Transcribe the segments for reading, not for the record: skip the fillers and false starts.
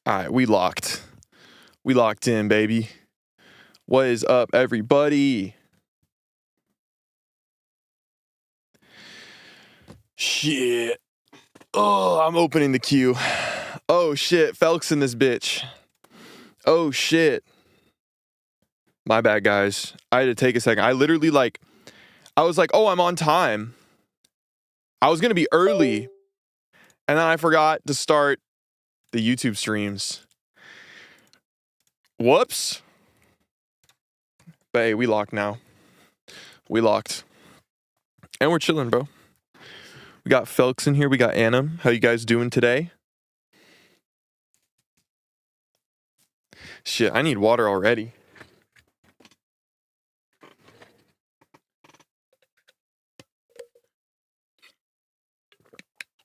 All right, we locked. We locked in, baby. What is up, everybody? Shit. Oh, I'm opening the queue. Oh, shit. Felk's in this bitch. Oh, shit. My bad, guys. I had to take a second. I literally, I was like, oh, I'm on time. I was going to be early. And then I forgot to start the YouTube streams. Whoops. But hey, we locked now. We locked. And we're chilling, bro. We got Felks in here. We got Anna. How you guys doing today? Shit, I need water already.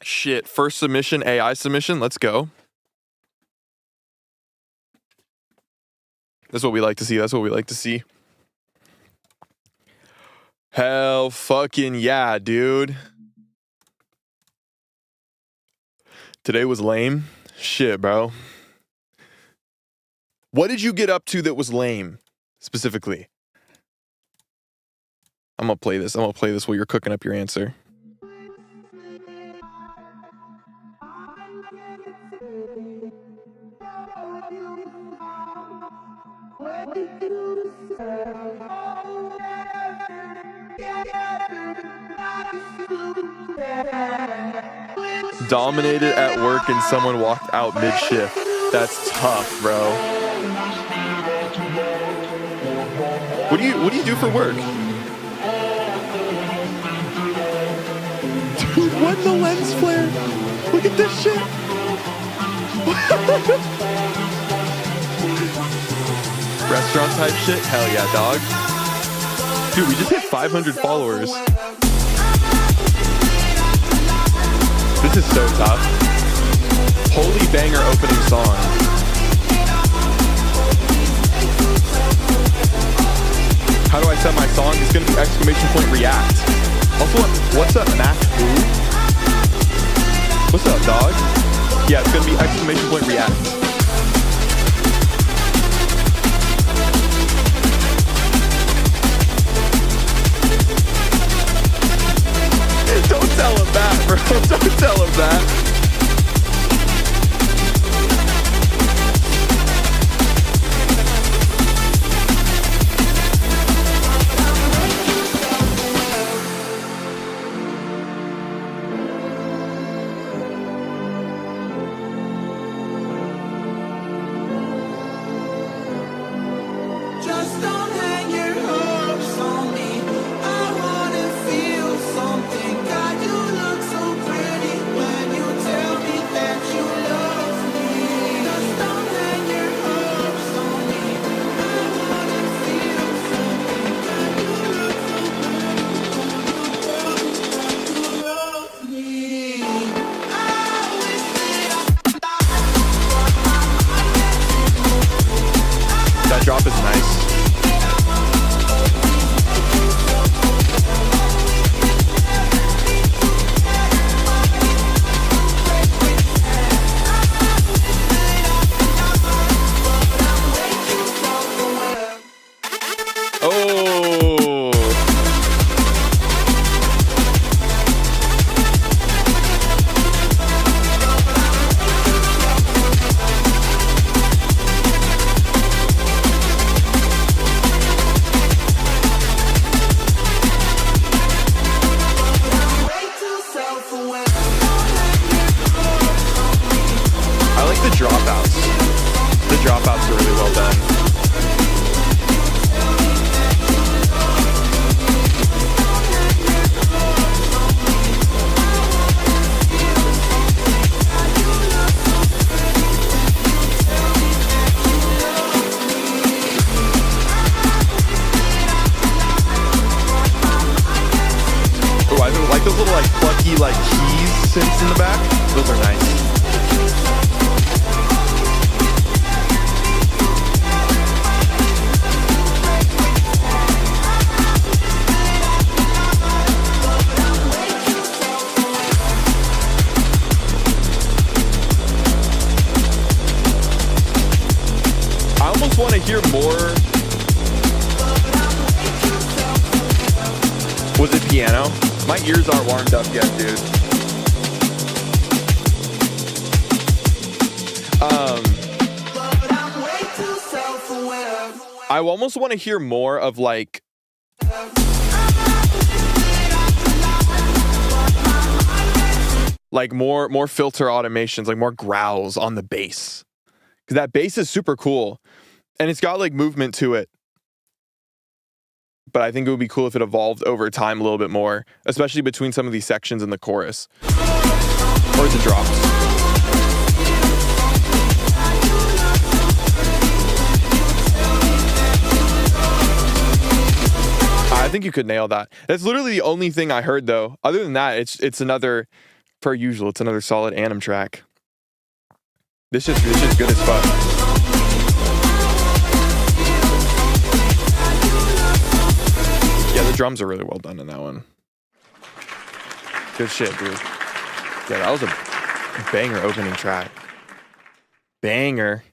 Shit, first submission, AI submission. Let's go. That's what we like to see. That's what we like to see. Hell fucking yeah, dude. Today was lame. Shit, bro. What did you get up to that was lame, specifically? I'm gonna play this. I'm gonna play this while you're cooking up your answer. Dominated at work and someone walked out mid-shift. That's tough, bro. What do you do for work? Dude, what the lens flare? Look at this shit. Restaurant type shit? Hell yeah, dog. Dude, we just hit 500 followers. This is so tough. Holy banger opening song. How do I set my song? It's gonna be exclamation point react. Also, what's up, Mac? What's up, dog? Yeah, it's gonna be exclamation point react. Don't tell him that, bro. Don't tell him that. Drop is nice. Keys synths in the back. Those are nice. hear more. Was it piano? My ears aren't warmed up yet, dude. I almost want to hear more of like more filter automations, like more growls on the bass. Because that bass is super cool. And it's got like movement to it. But I think it would be cool if it evolved over time a little bit more, especially between some of these sections in the chorus. Or the drops. I think you could nail that. That's literally the only thing I heard though. Other than that, it's another, per usual, it's another solid Anim track. This is good as fuck. Yeah, the drums are really well done in that one. Good shit, dude. Yeah, that was a banger opening track. Banger.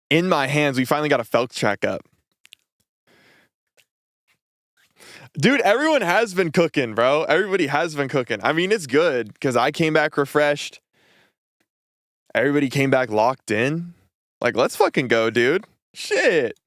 In My Hands, we finally got a Felk track up. Dude, everyone has been cooking, bro. Everybody has been cooking. I mean, it's good because I came back refreshed. Everybody came back locked in. Like, let's fucking go, dude. Shit.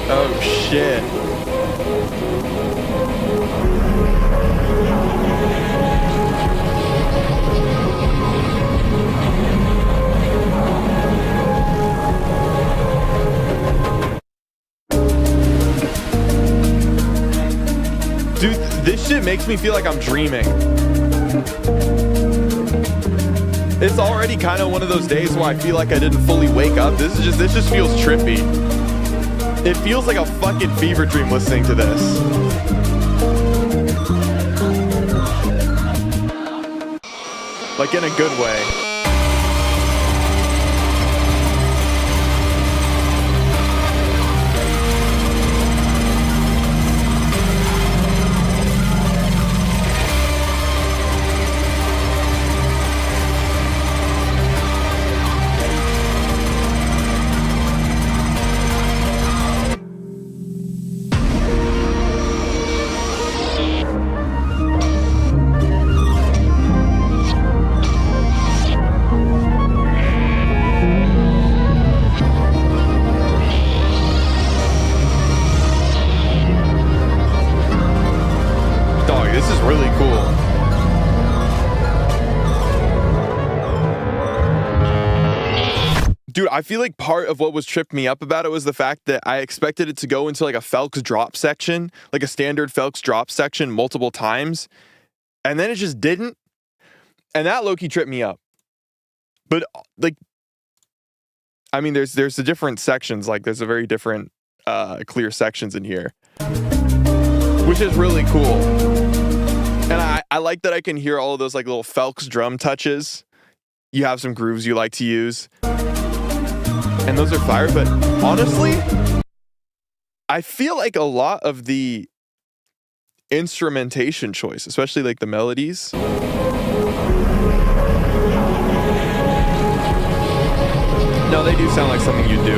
Oh, shit. Dude, this shit makes me feel like I'm dreaming. It's already kind of one of those days where I feel like I didn't fully wake up. This just feels trippy. It feels like a fucking fever dream listening to this. Like in a good way. Dude, I feel like part of what was tripped me up about it was the fact that I expected it to go into like a Felks drop section, like a standard Felks drop section multiple times, and then it just didn't. And that low-key tripped me up. But like, I mean, there's the different sections, like there's a very different clear sections in here, which is really cool. And I like that I can hear all of those like little Felks drum touches. You have some grooves you like to use. And those are fire, but honestly, I feel like a lot of the instrumentation choice, especially like the melodies, no, they do sound like something you'd do.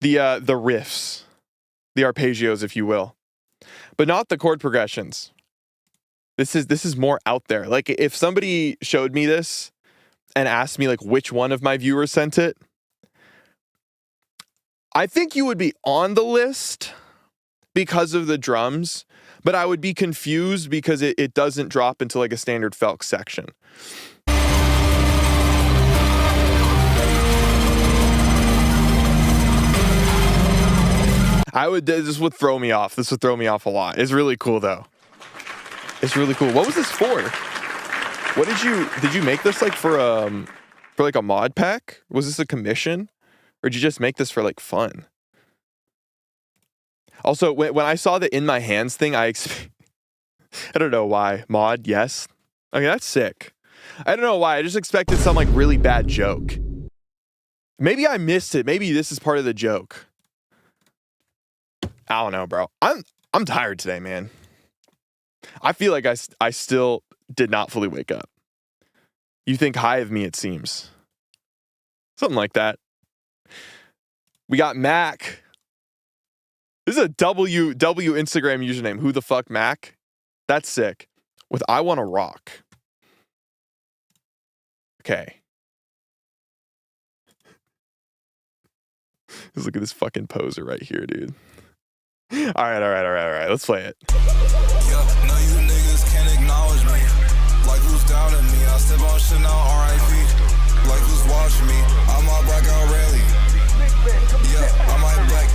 The riffs, the arpeggios, if you will, but not the chord progressions. This is more out there. Like if somebody showed me this and asked me like which one of my viewers sent it, I think you would be on the list because of the drums, but I would be confused because it doesn't drop into like a standard Felk section. This would throw me off. This would throw me off a lot. It's really cool though. It's really cool. What was this for? What did you make this like for For like a mod pack? Was this a commission? Or did you just make this for like fun? Also, when I saw the in my hands thing, I don't know why. Mod, yes. Okay, that's sick. I don't know why. I just expected some like really bad joke. Maybe I missed it. Maybe this is part of the joke. I don't know, bro. I'm tired today, man. I feel like I still did not fully wake up. You think high of me, it seems. Something like that. We got Mac. This is a W Instagram username. Who the fuck, Mac? That's sick. With I Wanna Rock. Okay. Just look at this fucking poser right here, dude. All right. Let's play it. Yeah, no, you niggas can't acknowledge me. Like who's doubting me? I step on shit now, RIP. Like who's watching me? I might black out rarely. Yeah, I might black.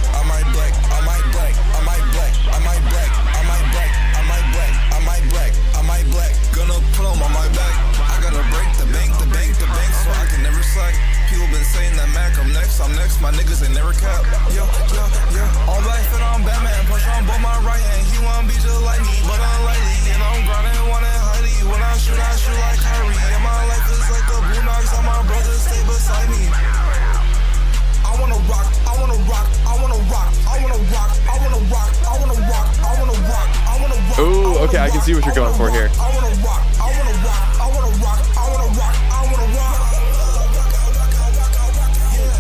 Gonna put on my back. I gotta break the bank, so I can never slack. People been saying that Mac, I'm next. My niggas ain't never cap. Yeah. All black fit on Batman, push on both my right hand. He wanna be just like me, but unlikely. And I'm grinding, wanting highly. When I shoot like Kyrie. And my life is like the Boondocks, all my brothers stay beside me. I wanna rock. Ooh, okay, I can see what you're going for here. I wanna rock.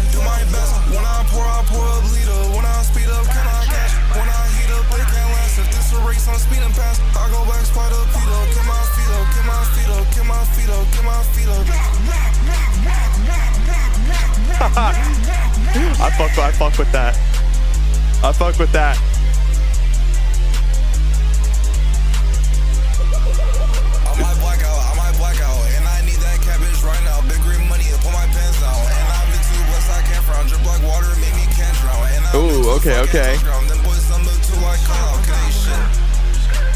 Do my best. When I pour up leader. When I speed up, can I catch? When I heat up, it can't last. If this a race, I'm speeding past. I go back, spider pedo. Get my feet up. I fuck with that. I might black out, and I need that cabbage right now. Big green money, pull my pants down, and I've been too blessed I can't frown. Drip like water, make me can't drown. Ooh, okay. Them boys number 2 like call, okay, shit.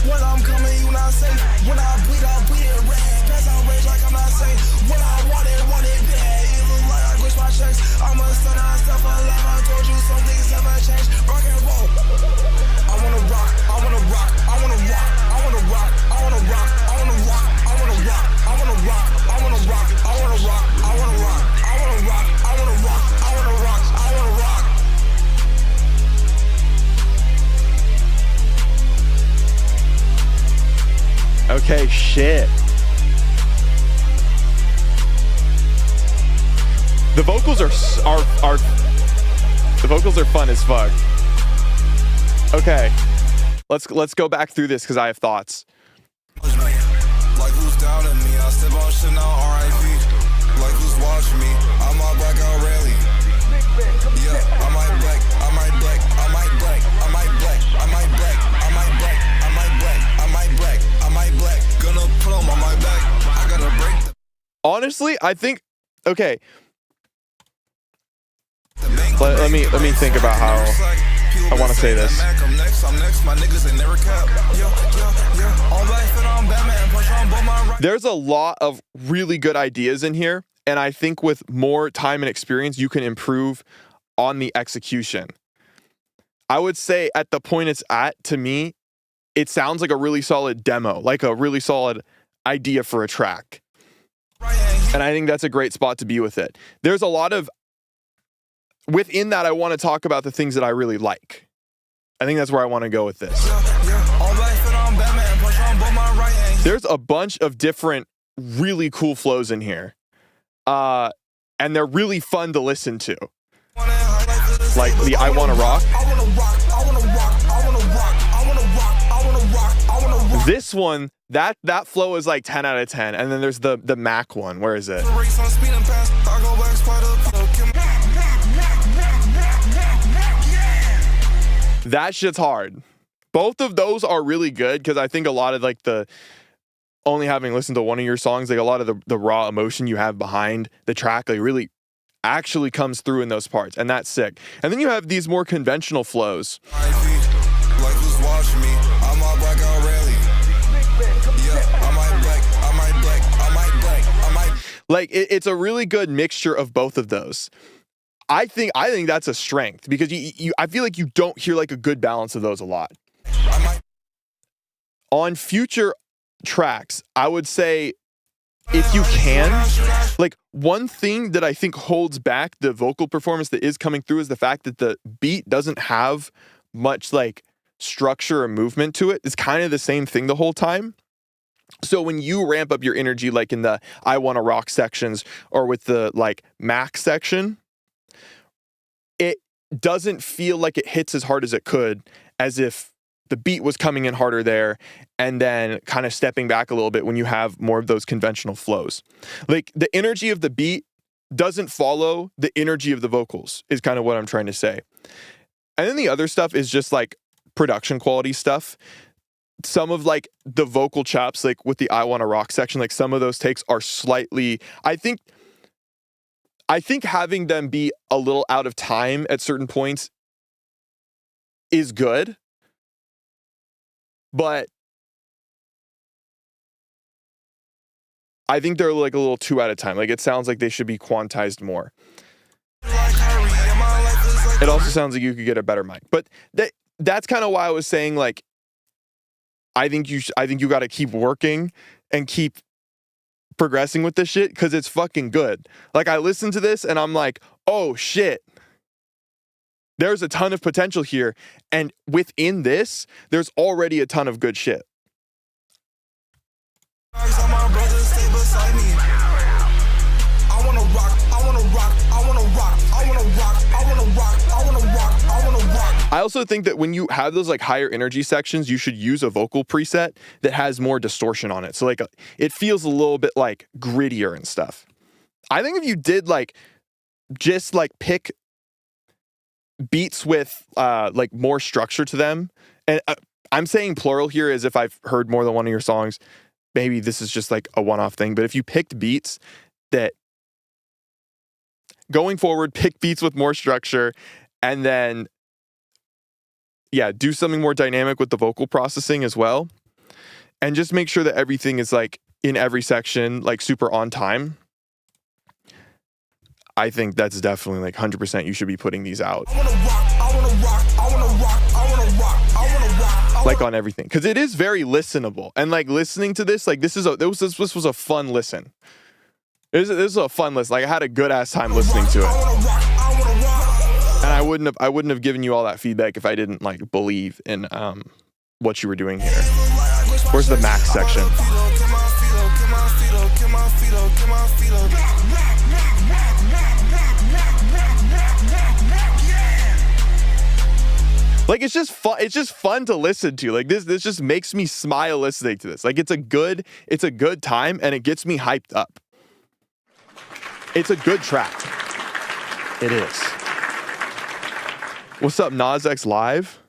When I'm coming, you not safe. When I bleed it red. Pass out rage like I'm not safe. When I want it bad. It look like I push my checks. I'm a stunner, I stuff alive. I told you some things never change. Rock and roll. I wanna rock. Okay, shit. The vocals are fun as fuck. Okay. Let's go back through this because I have thoughts. Like who's doubting me? I step on shit now, RIP. Like who's watching me? I might black out rarely. Yeah, I might black. Gonna put on my back. I gotta break the Honestly, I think okay. Let me think about how I want to say this. I'm next. My niggas ain't never cap. Yeah. All black fit on Batman. Push on both my right. There's a lot of really good ideas in here, and I think with more time and experience, you can improve on the execution. I would say at the point it's at, to me, it sounds like a really solid demo, like a really solid idea for a track. And I think that's a great spot to be with it. There's a lot of, within that, I want to talk about the things that I really like. I think that's where I want to go with this. There's a bunch of different really cool flows in here. And they're really fun to listen to. Like the I Wanna Rock. This one, that flow is like 10 out of 10. And then there's the Mac one. Where is it? That shit's hard. Both of those are really good because I think a lot of like the only having listened to one of your songs, like a lot of the raw emotion you have behind the track, like really actually comes through in those parts, and that's sick. And then you have these more conventional flows. Like who's watching me? I might black out rarely. Yeah, I might black. Like it's a really good mixture of both of those. I think that's a strength because I feel like you don't hear like a good balance of those a lot. On future tracks, I would say if you can, like one thing that I think holds back the vocal performance that is coming through is the fact that the beat doesn't have much like structure or movement to it. It's kind of the same thing the whole time. So when you ramp up your energy, like in the I Wanna Rock sections or with the like Max section, it doesn't feel like it hits as hard as it could, as if the beat was coming in harder there and then kind of stepping back a little bit when you have more of those conventional flows. Like the energy of the beat doesn't follow the energy of the vocals is kind of what I'm trying to say. And then the other stuff is just like production quality stuff. Some of like the vocal chops, like with the I Wanna Rock section, like some of those takes are slightly, I think having them be a little out of time at certain points is good. But I think they're like a little too out of time. Like it sounds like they should be quantized more. It also sounds like you could get a better mic. But that's kind of why I was saying like I think you got to keep working and keep progressing with this shit because it's fucking good. Like I listen to this and I'm like, oh shit. There's a ton of potential here. And within this, there's already a ton of good shit. I also think that when you have those like higher energy sections, you should use a vocal preset that has more distortion on it. So like it feels a little bit like grittier and stuff. I think if you did like just like pick beats with like more structure to them, and I'm saying plural here as if I've heard more than one of your songs. Maybe this is just like a one-off thing, but if you picked beats that going forward, pick beats with more structure and then do something more dynamic with the vocal processing as well. And just make sure that everything is like in every section, like super on time. I think that's definitely like 100% you should be putting these out. Like on everything. Because it is very listenable. And like listening to this, like this was a fun listen. This is a fun listen. Like I had a good ass time listening to it. And I wouldn't have given you all that feedback if I didn't like believe in what you were doing here. Where's the Max section? Like it's just fun. It's just fun to listen to. Like this just makes me smile listening to this. Like it's a good time and it gets me hyped up. It's a good track. It is. What's up, Nas X Live?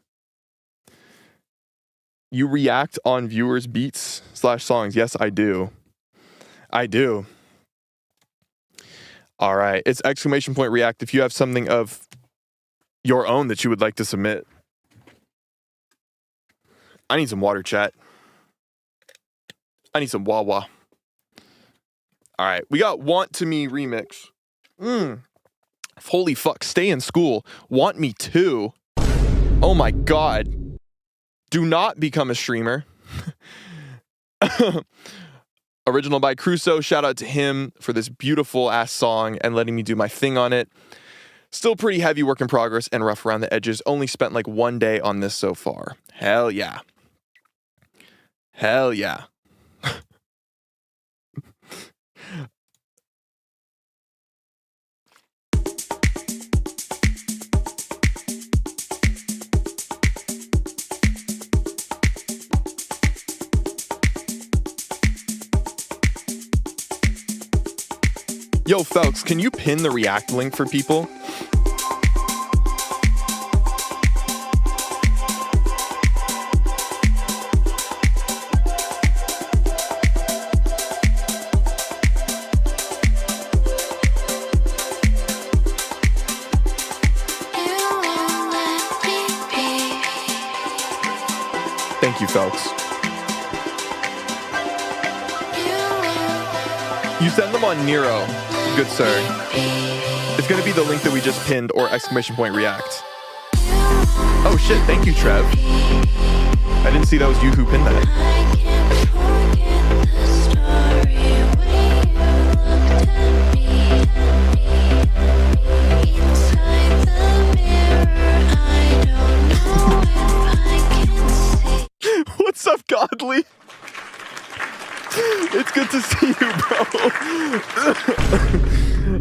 You react on viewers' beats / songs. Yes, I do. I do. All right. It's !react if you have something of your own that you would like to submit. I need some water, chat. I need some Wawa. All right. We got Want to Me remix. Holy fuck. Stay in school. Want Me Too. Oh my God. Do not become a streamer. Original by Crusoe. Shout out to him for this beautiful ass song and letting me do my thing on it. Still pretty heavy work in progress and rough around the edges. Only spent like 1 day on this so far. Hell yeah. Hell yeah. Yo, Felks, can you pin the React link for people? Thank you, folks. You send them on Nero, good sir. It's gonna be the link that we just pinned or exclamation point react. Oh shit, thank you, Trev. I didn't see that was you who pinned that. What's up, Godly? It's good to see you, bro.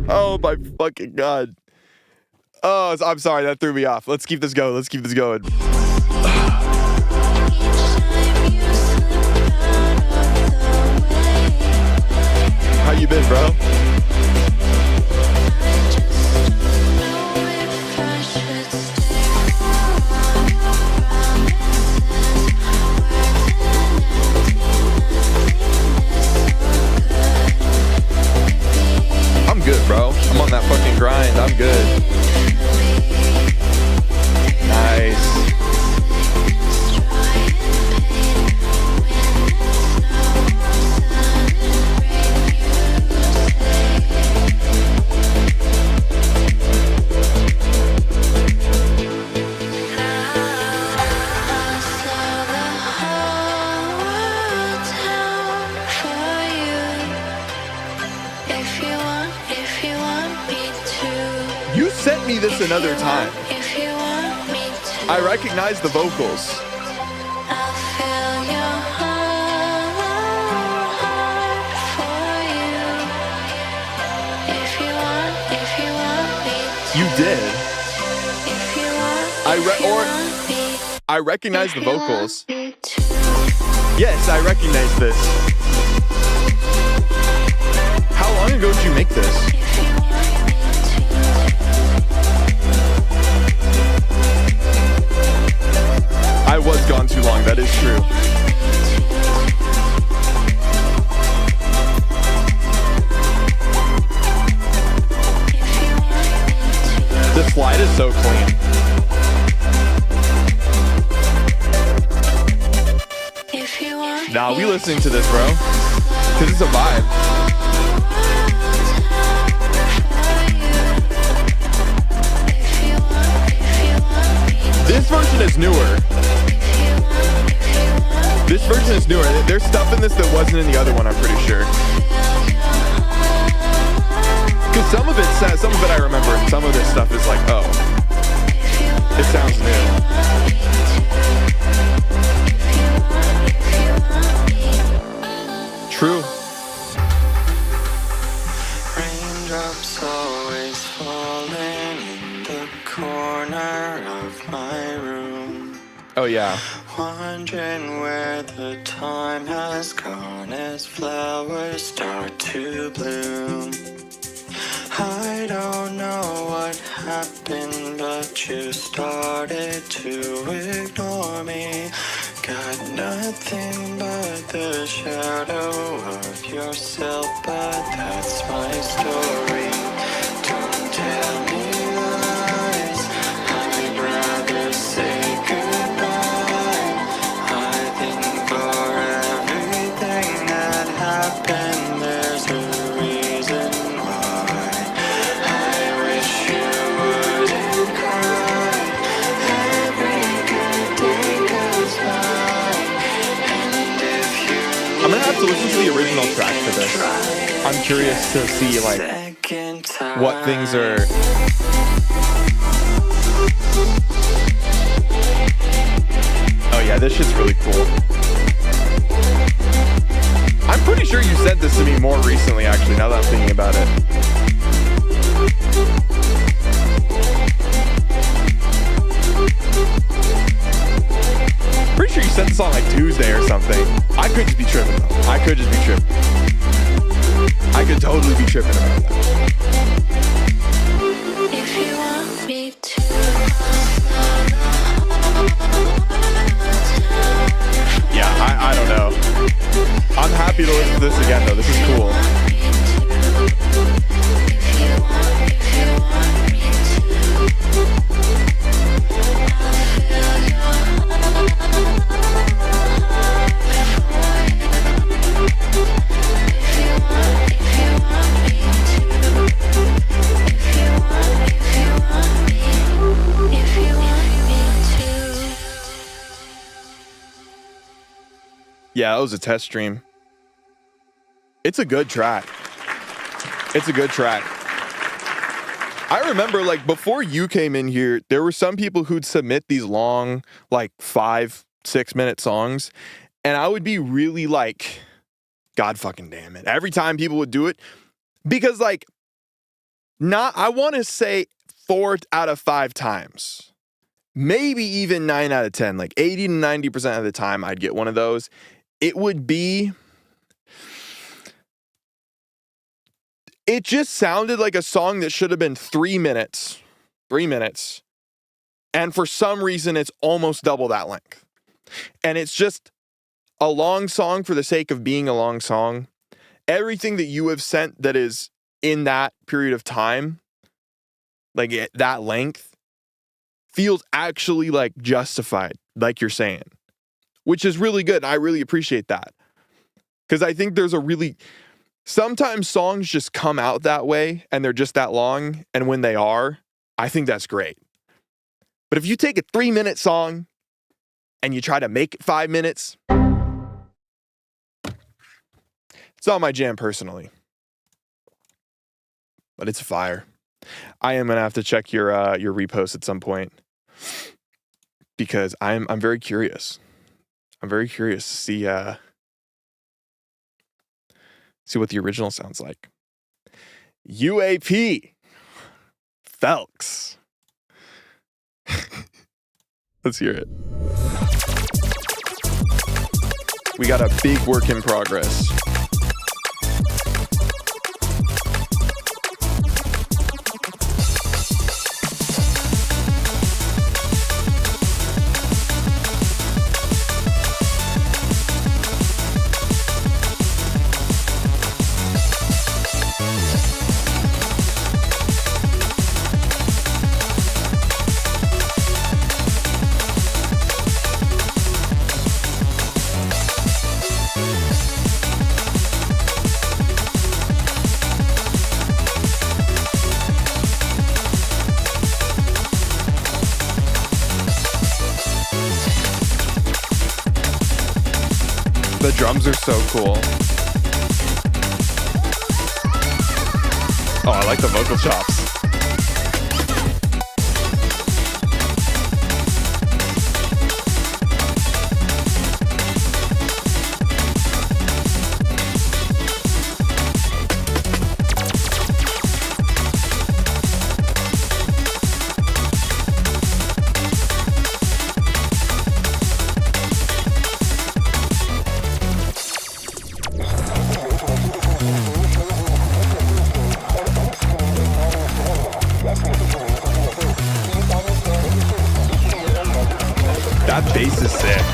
Oh my fucking god. Oh, I'm sorry, that threw me off. Let's keep this going. Let's keep this going. How you been, bro? I'm good, bro. I'm on that fucking grind. I'm good. Nice. You sent me this another time. I recognize the vocals. You did. I recognize the vocals. Yes, I recognize this. How long ago did you make this? I was gone too long, that is true. The slide is so clean. Nah, we listening to this, bro. Cause it's a vibe. This version is newer. This version is newer. There's stuff in this that wasn't in the other one, I'm pretty sure. Because some of it I remember, and some of this stuff is like, oh, it sounds new. True. Raindrops always falling in the corner of my room. Oh yeah. Wondering where the time has gone as flowers start to bloom. I don't know what happened, but you started to ignore me. Got nothing but the shadow of yourself, but that's my story. Don't tell me lies, I'd rather say goodbye. I think for everything that happened, there's a reason why. I wish you wouldn't cry. Every good day goes by, and if you I'm gonna have to listen to the original track for this. I'm curious to see like what things are. Oh yeah, this shit's really cool. I'm pretty sure you sent this to me more recently, actually, now that I'm thinking about it. Pretty sure you sent this on like Tuesday or something. I could just be tripping though. I could just be tripping. I could totally be tripping about that. If you want me to. Yeah, I don't know. I'm happy to listen to this again though. This is cool. If you want Yeah, that was a test stream. It's a good track. It's a good track. I remember, like, before you came in here, there were some people who'd submit these long, like, 5-6 minute songs, and I would be really like, God fucking damn it. Every time people would do it, because, like, I want to say 4 out of 5 times, maybe even 9 out of 10, like 80 to 90% of the time I'd get one of those. It would be, it just sounded like a song that should have been 3 minutes. 3 minutes. And for some reason, it's almost double that length. And it's just a long song for the sake of being a long song. Everything that you have sent that is in that period of time, like at that length, feels actually like justified, like you're saying, which is really good. I really appreciate that. Because I think there's a really, sometimes songs just come out that way and they're just that long. And when they are, I think that's great. But if you take a 3 minute song and you try to make it 5 minutes, it's not my jam personally. But it's a fire. I am gonna have to check your repost at some point because I'm very curious. I'm very curious to see what the original sounds like. UAP Phelps. Let's hear it. We got a big work in progress. The drums are so cool. Oh, I like the vocal chops. That bass is sick.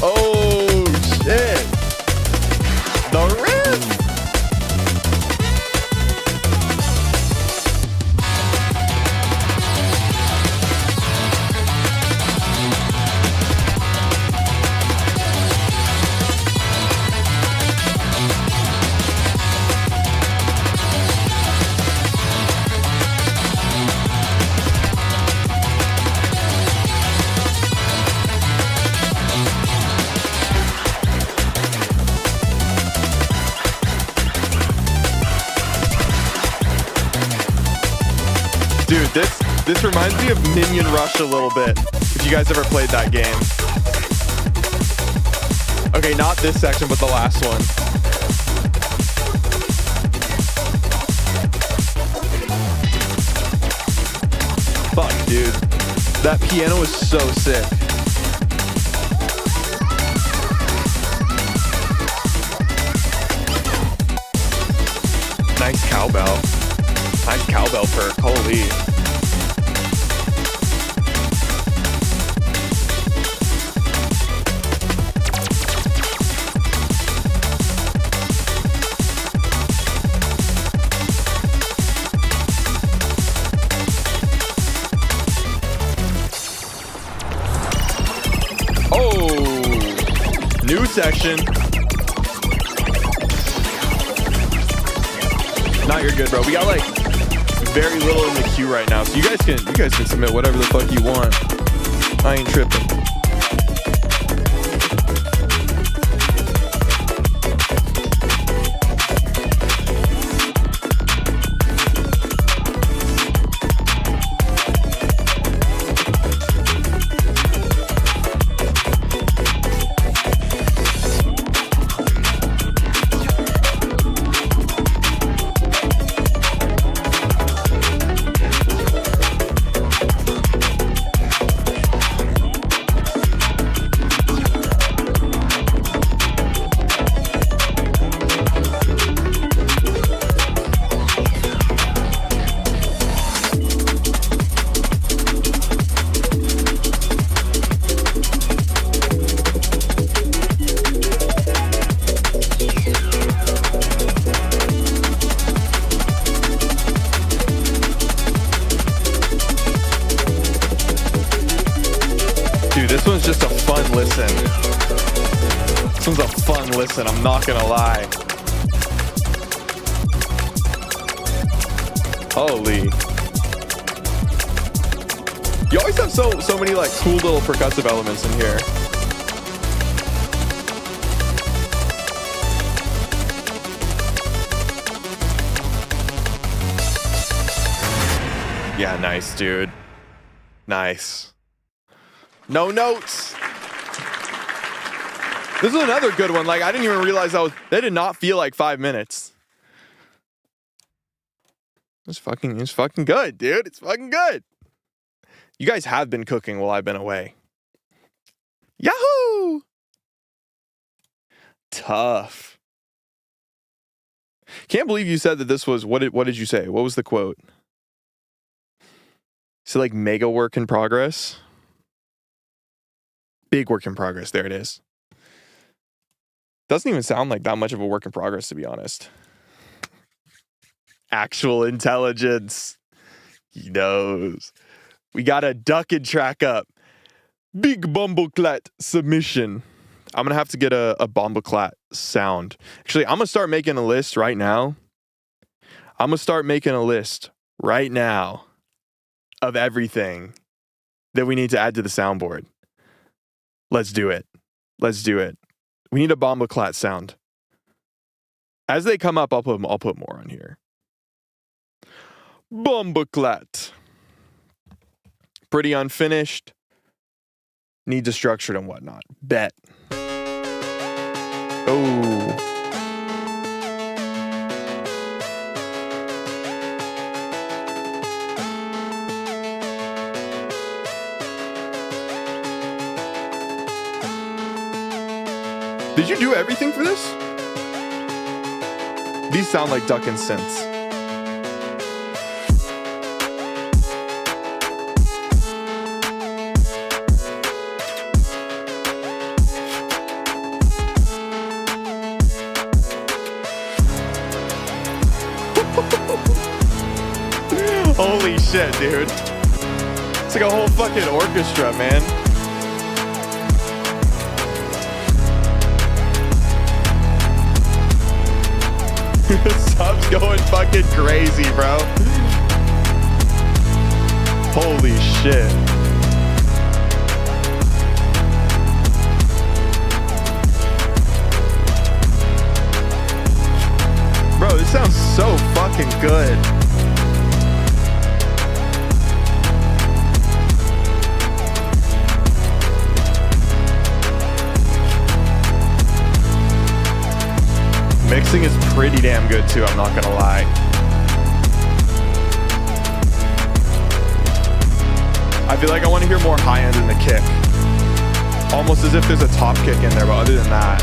Oh shit. The riff. Dude, this reminds me of Minion Rush a little bit, if you guys ever played that game. Okay, not this section, but the last one. Fuck, dude. That piano is so sick. Nice cowbell. Nice cowbell perk, holy. Oh, new section. Not you're good, bro. We got like very little in the queue right now, so you guys can submit whatever the fuck you want. I ain't tripping. This one's just a fun listen. This one's a fun listen, I'm not gonna lie. Holy. You always have so many like cool little percussive elements in here. Yeah, nice, dude. Nice. No notes. This is another good one. Like, I didn't even realize they did not feel like 5 minutes. It's fucking good, dude. It's fucking good. You guys have been cooking while I've been away. Yahoo! Tough. Can't believe you said that this was, what did you say? What was the quote? So like mega work in progress? Big work in progress. There it is. Doesn't even sound like that much of a work in progress, to be honest. Actual intelligence. He knows. We got a duck and track up. Big bumbleclat submission. I'm going to have to get a bumbleclat sound. Actually, I'm going to start making a list right now. Of everything that we need to add to the soundboard. Let's do it. We need a bumbleclat sound. As they come up, I'll put more on here. Bumbleclat. Pretty unfinished. Needs a structured and whatnot. Bet. Oh. Did you do everything for this? These sound like duck and synths. Holy shit, dude. It's like a whole fucking orchestra, man. Sub's going fucking crazy, bro. Holy shit. Bro, this sounds so fucking good. Mixing is pretty damn good too, I'm not gonna lie. I feel like I want to hear more high end in the kick. Almost as if there's a top kick in there, but other than that.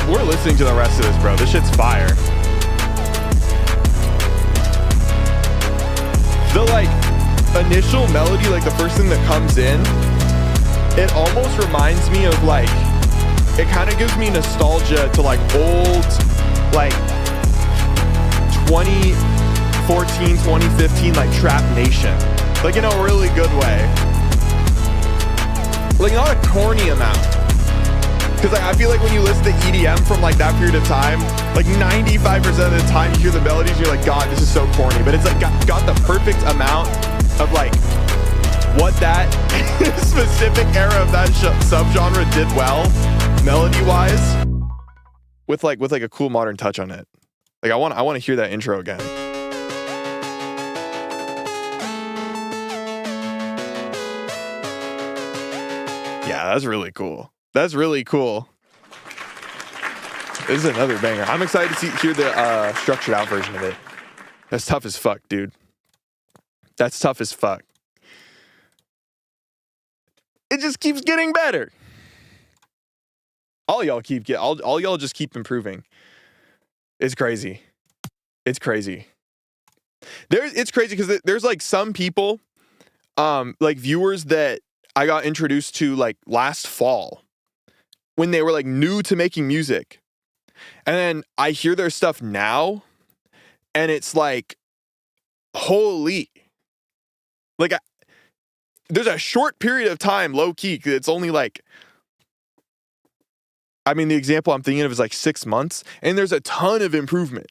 We're listening to the rest of this, bro. This shit's fire. The like initial melody, like the first thing that comes in, it almost reminds me of like, it kind of gives me nostalgia to like old, like 2014, 2015, like Trap Nation. Like in a really good way. Like not a corny amount. Because like, I feel like when you listen to EDM from like that period of time, like 95% of the time you hear the melodies, you're like, God, this is so corny. But it's like got the perfect amount of like what that specific era of that subgenre did well, melody-wise, with like a cool modern touch on it. Like I want to hear that intro again. Yeah, that's really cool. That's really cool. This is another banger. I'm excited to hear the structured out version of it. That's tough as fuck, dude. That's tough as fuck. It just keeps getting better. All y'all just keep improving. It's crazy. It's crazy. It's crazy because there's like some people, like viewers that I got introduced to like last fall when they were like new to making music. And then I hear their stuff now and it's like, holy, like there's a short period of time, low key. It's only like, I mean, the example I'm thinking of is like 6 months and there's a ton of improvement.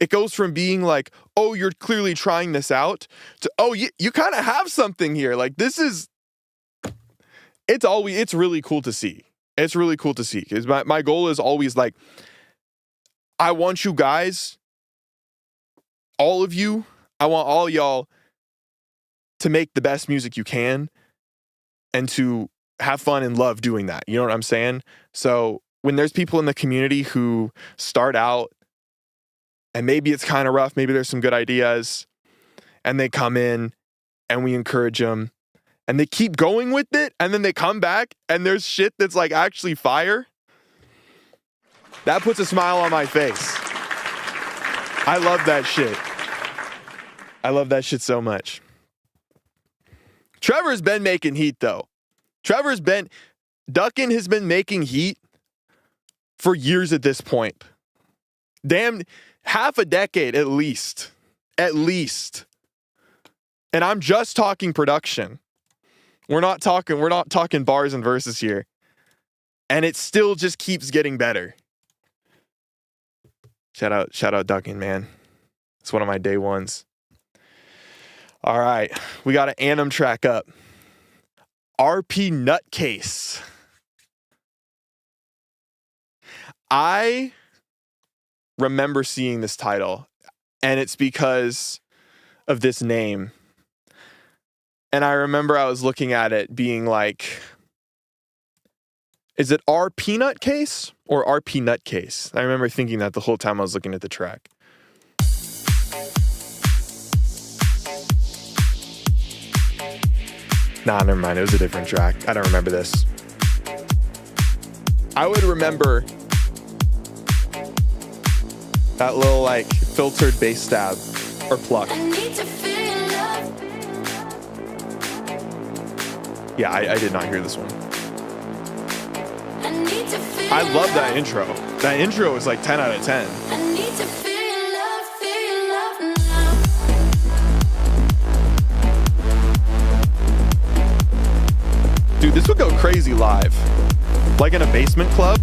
It goes from being like, oh, you're clearly trying this out to, oh, you kind of have something here. Like this is, it's really cool to see. It's really cool to see because my goal is always like, I want you guys, all of you, I want all y'all to make the best music you can and to have fun and love doing that. You know what I'm saying? So when there's people in the community who start out and maybe it's kind of rough, maybe there's some good ideas and they come in and we encourage them and they keep going with it and then they come back and there's shit that's like actually fire. That puts a smile on my face. I love that shit. I love that shit so much. Trevor's been making heat though. Duckin has been making heat for years at this point. Damn, half a decade at least. At least. And I'm just talking production. We're not talking bars and verses here. And it still just keeps getting better. Shout out Duckin, man. It's one of my day ones. All right, we got an Annam track up. RP Nutcase. I remember seeing this title, and it's because of this name. And I remember I was looking at it being like, is it R Peanut Case or RP Nutcase? I remember thinking that the whole time I was looking at the track. Nah, never mind. It was a different track. I don't remember this. I would remember that little like filtered bass stab or pluck. Yeah, I did not hear this one. I love that intro. That intro is like 10 out of 10. Dude, this would go crazy live. Like in a basement club.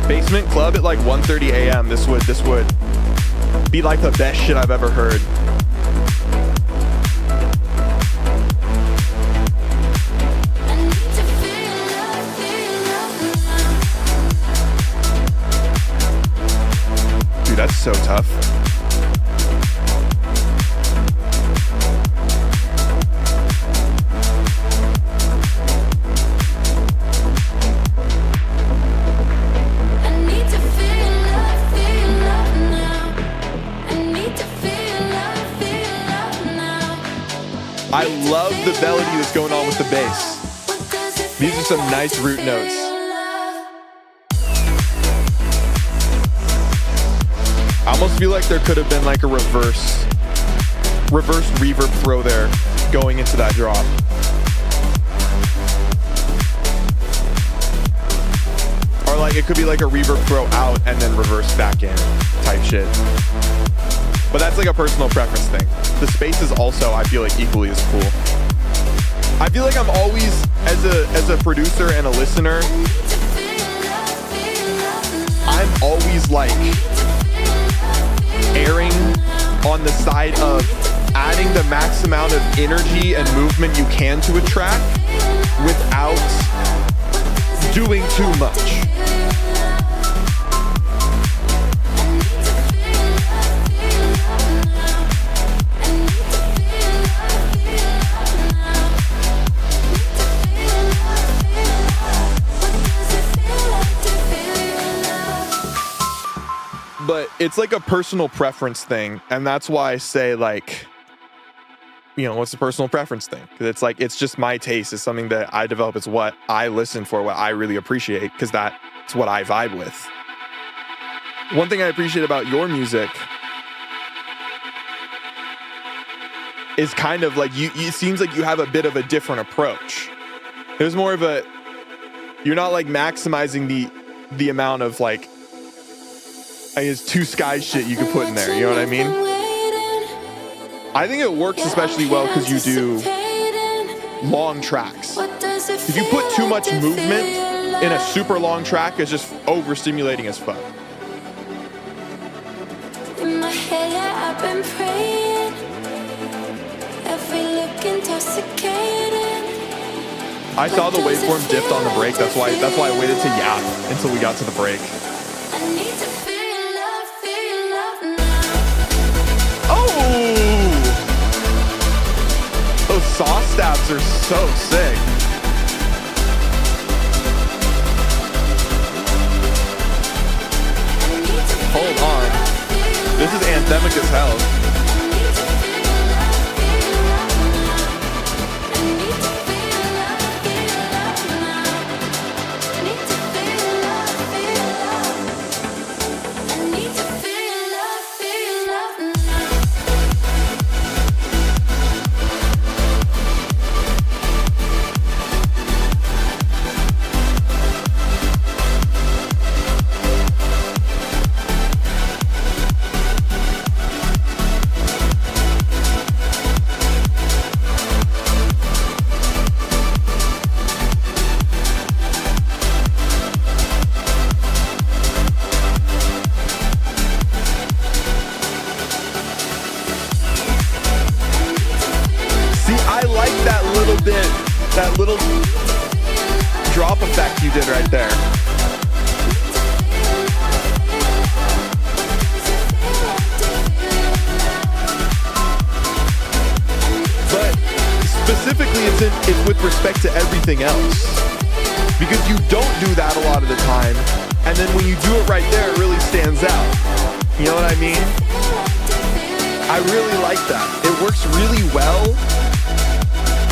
Basement club at like 1:30 a.m. This would be like the best shit I've ever heard. Dude, that's so tough. I love the melody that's going on with the bass. These are some nice root notes. I almost feel like there could have been like a reverse reverb throw there going into that drop. Or like it could be like a reverb throw out and then reverse back in type shit. But that's like a personal preference thing. The space is also, I feel like, equally as cool. I feel like I'm always, as a producer and a listener, I'm always like erring on the side of adding the max amount of energy and movement you can to a track without doing too much. But it's like a personal preference thing, and that's why I say, like, you know, what's the personal preference thing? Because it's like, it's just my taste. It's something that I develop. It's what I listen for, what I really appreciate, because that's what I vibe with. One thing I appreciate about your music is kind of like, it seems like you have a bit of a different approach. There's more of a, you're not like maximizing the amount of like, I guess, two skies shit you could put in there, you know what I mean? I think it works especially well because you do long tracks. If you put too much movement in a super long track, it's just overstimulating as fuck. In my head, yeah, I've been praying. Every look intoxicating. I saw the waveform dipped on the break. That's why I waited to yap until we got to the break. I need to feel love now. Oh! Those saw stabs are so sick. Hold on. This is anthemic as hell. That little drop effect you did right there. But specifically, it's with respect to everything else. Because you don't do that a lot of the time, and then when you do it right there, it really stands out. You know what I mean? I really like that. It works really well,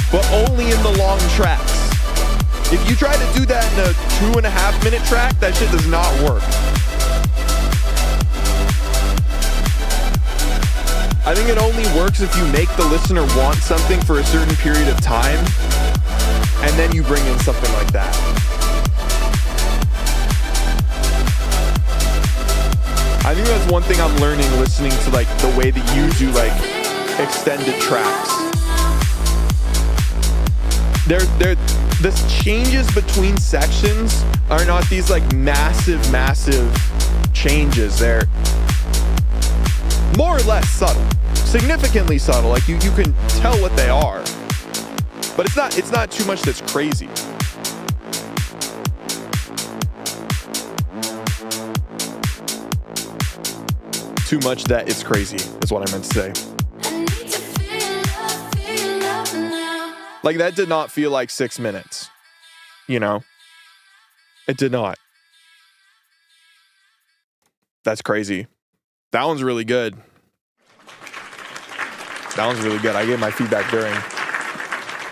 but only in the long tracks. If you try to do that in a 2.5 minute track, that shit does not work. I think it only works if you make the listener want something for a certain period of time, and then you bring in something like that. I think that's one thing I'm learning listening to like the way that you do like extended tracks. The changes between sections are not these like massive changes. They're more or less subtle, significantly subtle. Like you can tell what they are, but it's not too much that's crazy. Too much that it's crazy is what I meant to say. Like, that did not feel like 6 minutes, you know? It did not. That's crazy. That one's really good. That one's really good. I gave my feedback during.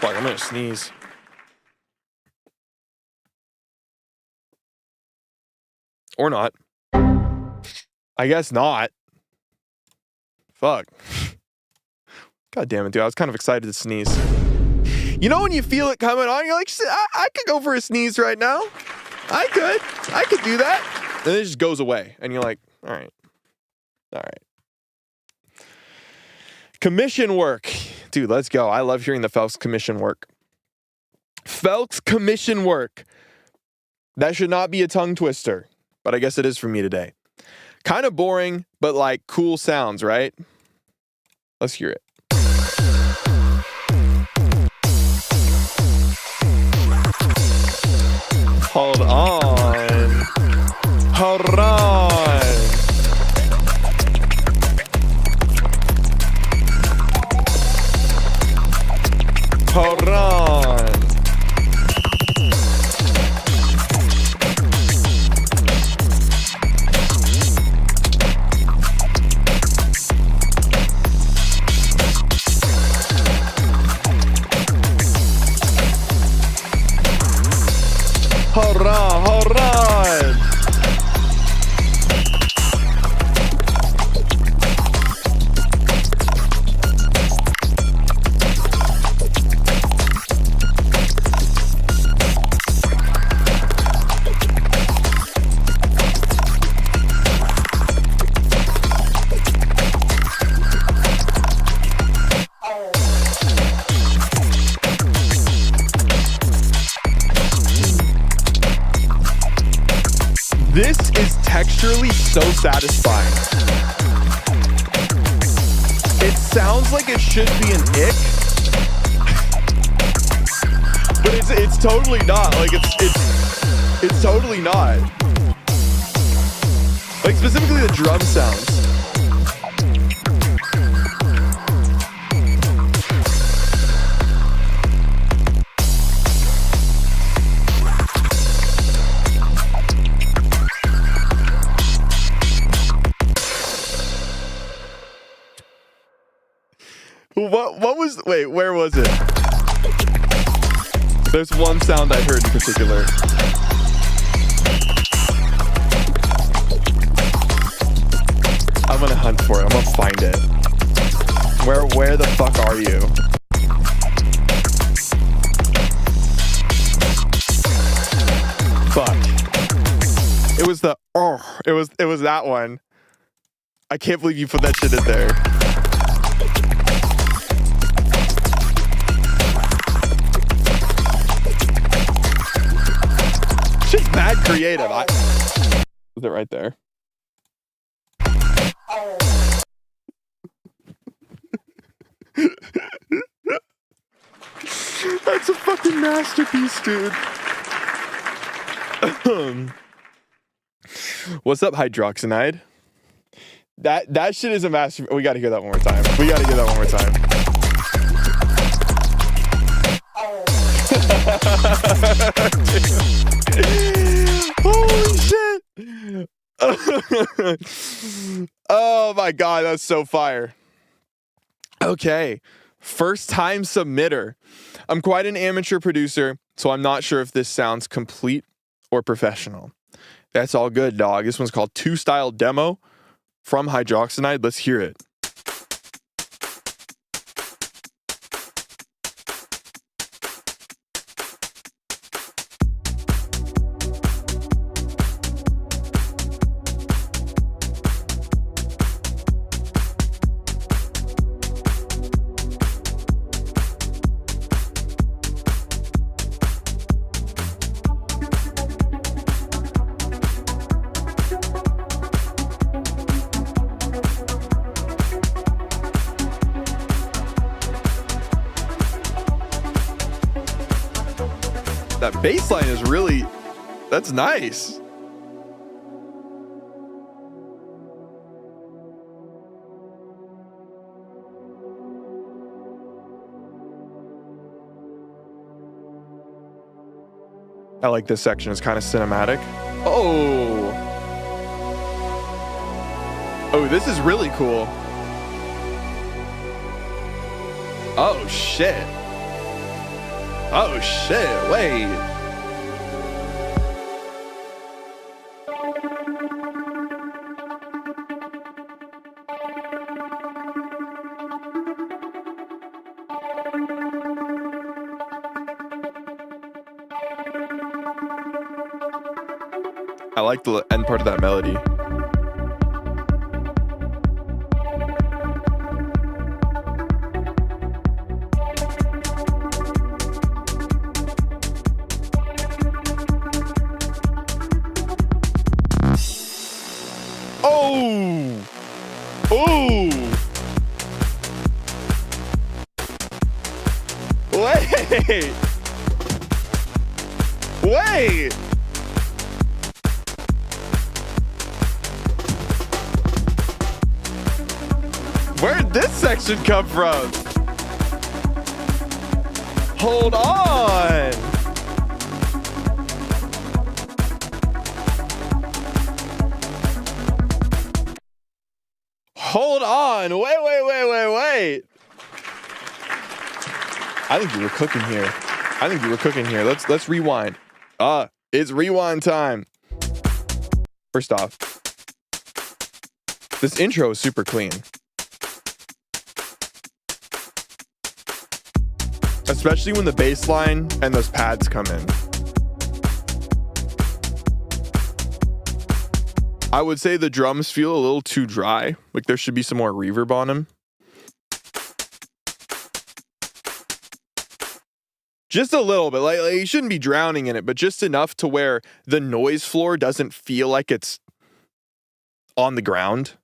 Fuck, I'm gonna sneeze. Or not. I guess not. Fuck. God damn it, dude. I was kind of excited to sneeze. You know when you feel it coming on, you're like, shit, I could go for a sneeze right now. I could do that. And then it just goes away. And you're like, all right. Commission work. Dude, let's go. I love hearing the Phelps commission work. Phelps commission work. That should not be a tongue twister, but I guess it is for me today. Kind of boring, but like cool sounds, right? Let's hear it. Hold on. Hold on. Hold on. Hold on, hold on. This is texturally so satisfying. It sounds like it should be an ick, but it's totally not. Like it's totally not. Like specifically the drum sounds. What was, wait, where was it? There's one sound I heard in particular. I'm gonna hunt for it. I'm gonna find it. Where the fuck are you? Fuck. It was the, it was that one. I can't believe you put that shit in there. Shit's mad creative. Was it right there? That's a fucking masterpiece, dude. What's up, hydroxinide? That shit is a master. We gotta hear that one more time. We gotta hear that one more time. Holy shit. Oh my god, that's so fire. Okay, first time submitter. I'm quite an amateur producer, so I'm not sure if this sounds complete or professional. That's all good, dog. This one's called Two Style Demo from Hydroxinide. Let's hear it. That bass line is really, that's nice. I like this section. It's kind of cinematic. Oh, this is really cool. Oh shit. Oh shit, wait. like the end part of that melody. Oh! Oh! Wait! Wait! Where'd this section come from? Hold on! Hold on! Wait! I think you were cooking here. Let's rewind. It's rewind time. First off, this intro is super clean. Especially when the bass line and those pads come in. I would say the drums feel a little too dry. Like there should be some more reverb on them. Just a little bit, like you shouldn't be drowning in it, but just enough to where the noise floor doesn't feel like it's on the ground.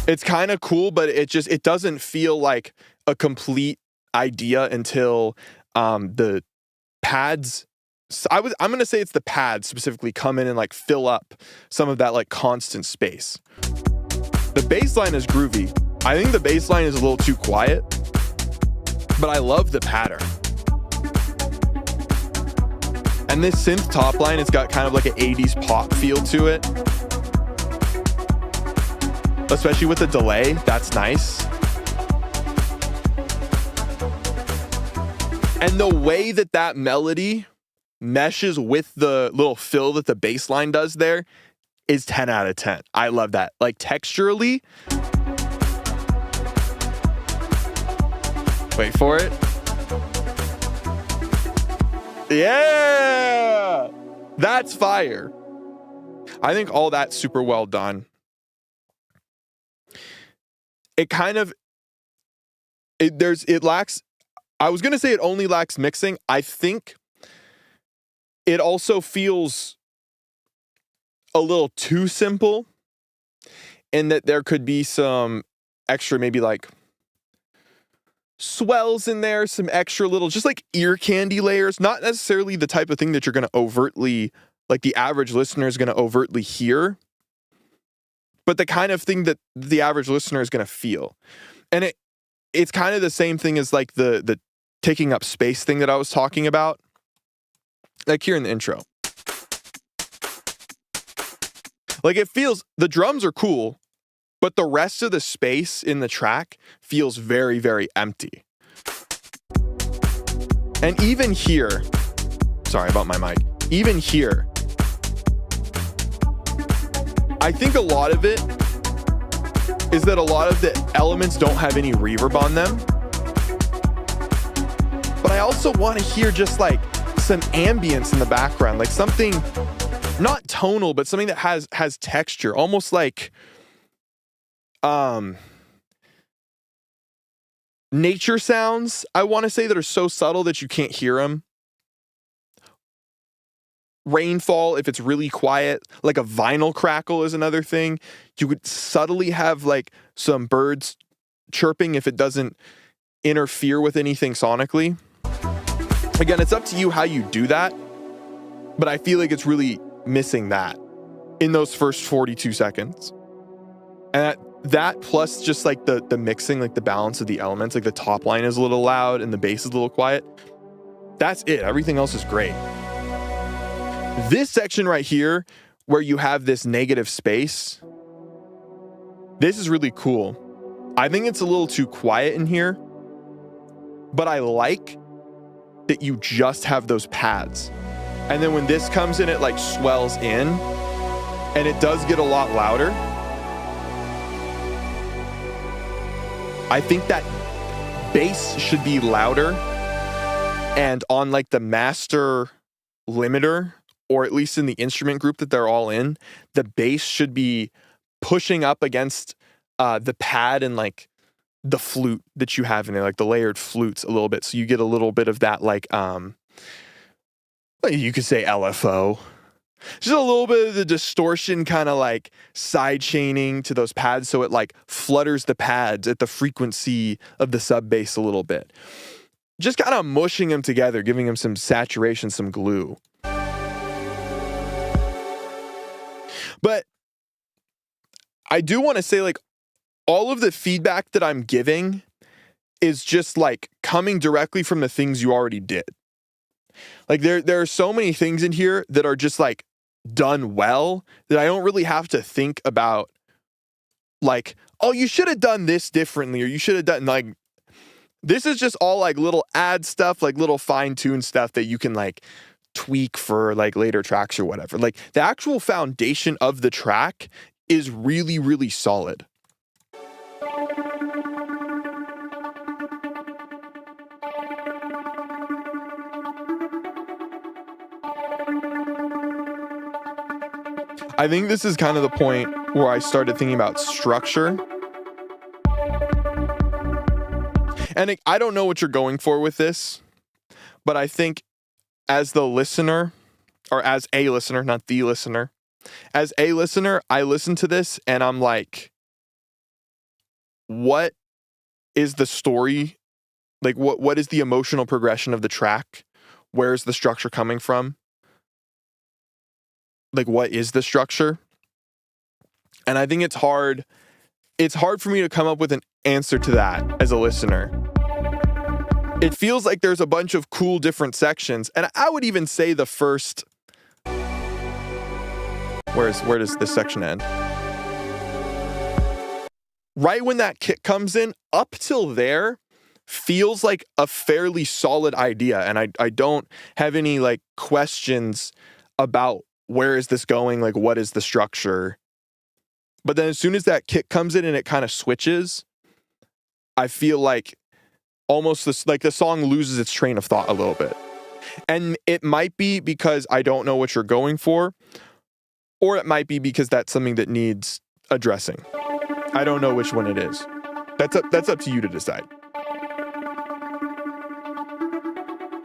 It's kind of cool, but it doesn't feel like a complete idea until the pads. I'm gonna say it's the pads specifically come in and like fill up some of that like constant space. The bass line is groovy. I think the bass line is a little too quiet, but I love the pattern. And this synth top line, it's got kind of like an 80s pop feel to it. Especially with the delay, that's nice. And the way that melody meshes with the little fill that the bass line does there is 10 out of 10. I love that. Like texturally. Wait for it. Yeah! That's fire. I think all that's super well done. It lacks, I was going to say it only lacks mixing. I think it also feels a little too simple in that there could be some extra, maybe like swells in there, some extra little, just like ear candy layers, not necessarily the type of thing that you're going to overtly, like the average listener is going to overtly hear, but the kind of thing that the average listener is going to feel. And it's kind of the same thing as like the taking up space thing that I was talking about, like here in the intro. Like it feels, the drums are cool, but the rest of the space in the track feels very, very empty. And even here, sorry about my mic, even here, I think a lot of it is that a lot of the elements don't have any reverb on them. But I also want to hear just like some ambience in the background, like something not tonal, but something that has texture, almost like nature sounds, I want to say, that are so subtle that you can't hear them. Rainfall, if it's really quiet, like a vinyl crackle is another thing. You would subtly have like some birds chirping if it doesn't interfere with anything sonically. Again, it's up to you how you do that, but I feel like it's really missing that in those first 42 seconds. And that plus just like the mixing, like the balance of the elements, like the top line is a little loud and the bass is a little quiet. That's it. Everything else is great. This section right here, where you have this negative space, this is really cool. I think it's a little too quiet in here, but I like that you just have those pads. And then when this comes in, it like swells in, and it does get a lot louder. I think that bass should be louder And on like the master limiter, or at least in the instrument group that they're all in, the bass should be pushing up against the pad and like the flute that you have in there, like the layered flutes a little bit. So you get a little bit of that like you could say LFO. Just a little bit of the distortion kind of like side chaining to those pads, so it like flutters the pads at the frequency of the sub bass a little bit. Just kind of mushing them together, giving them some saturation, some glue. But I do want to say, like, all of the feedback that I'm giving is just like coming directly from the things you already did. Like there are so many things in here that are just like done well that I don't really have to think about like, oh, you should have done this differently, or you should have done like, this is just all like little ad stuff, like little fine-tuned stuff that you can like tweak for like later tracks or whatever. Like the actual foundation of the track is really, really solid. I think this is kind of the point where I started thinking about structure. And I don't know what you're going for with this, but I think as the listener, or as a listener, not the listener, as a listener, I listen to this and I'm like, what is the story? Like, what is the emotional progression of the track? Where's the structure coming from? Like, what is the structure? And I think it's hard for me to come up with an answer to that as a listener. It feels like there's a bunch of cool different sections, and I would even say the first, where does this section end? Right when that kick comes in, up till there feels like a fairly solid idea, and I don't have any like questions about where is this going, like what is the structure. But then as soon as that kick comes in and it kind of switches, I feel like almost this, like the song loses its train of thought a little bit. And it might be because I don't know what you're going for, or it might be because that's something that needs addressing. I don't know which one it is. That's up to you to decide.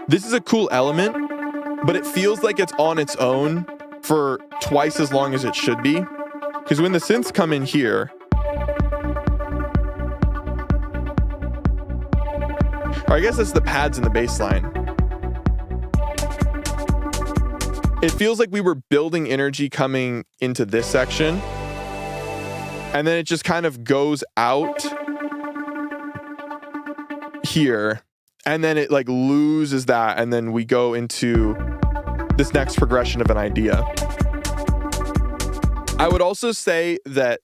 This is a cool element, but it feels like it's on its own for twice as long as it should be. Because when the synths come in here, or I guess it's the pads and the bass line, it feels like we were building energy coming into this section, and then it just kind of goes out here, and then it like loses that, and then we go into this next progression of an idea. I would also say that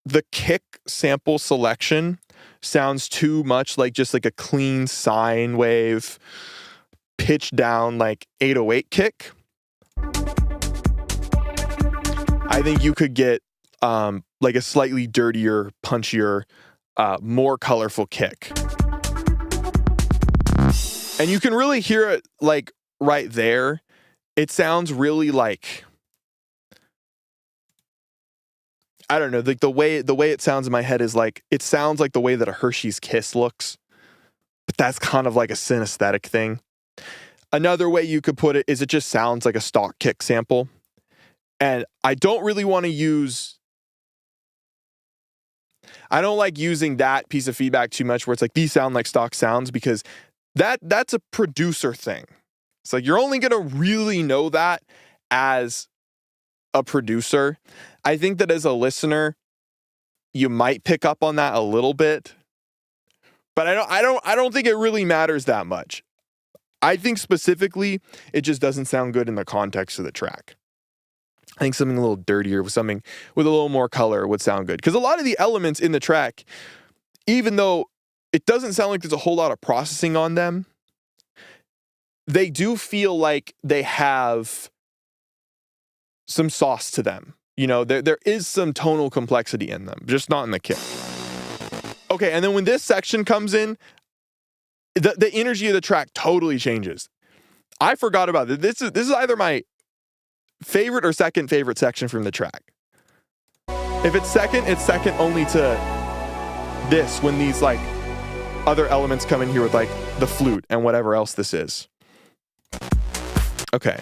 the kick sample selection sounds too much like just like a clean sine wave, pitched down like 808 kick. I think you could get like a slightly dirtier, punchier, more colorful kick. And you can really hear it like right there. It sounds really like, I don't know, like the way it sounds in my head is like, it sounds like the way that a Hershey's Kiss looks, but that's kind of like a synesthetic thing. Another way you could put it is it just sounds like a stock kick sample. And I don't really want to I don't like using that piece of feedback too much where it's like, these sound like stock sounds, because that's a producer thing. It's like, you're only going to really know that as a producer. I think that as a listener, you might pick up on that a little bit, but I don't think it really matters that much. I think specifically, it just doesn't sound good in the context of the track. I think something a little dirtier, something with a little more color would sound good. Because a lot of the elements in the track, even though it doesn't sound like there's a whole lot of processing on them, they do feel like they have some sauce to them. You know, there is some tonal complexity in them, just not in the kick. Okay, and then when this section comes in, the energy of the track totally changes. I forgot about it. This is either my favorite or second favorite section from the track. If it's second only to this, when these like other elements come in here with like the flute and whatever else this is. Okay.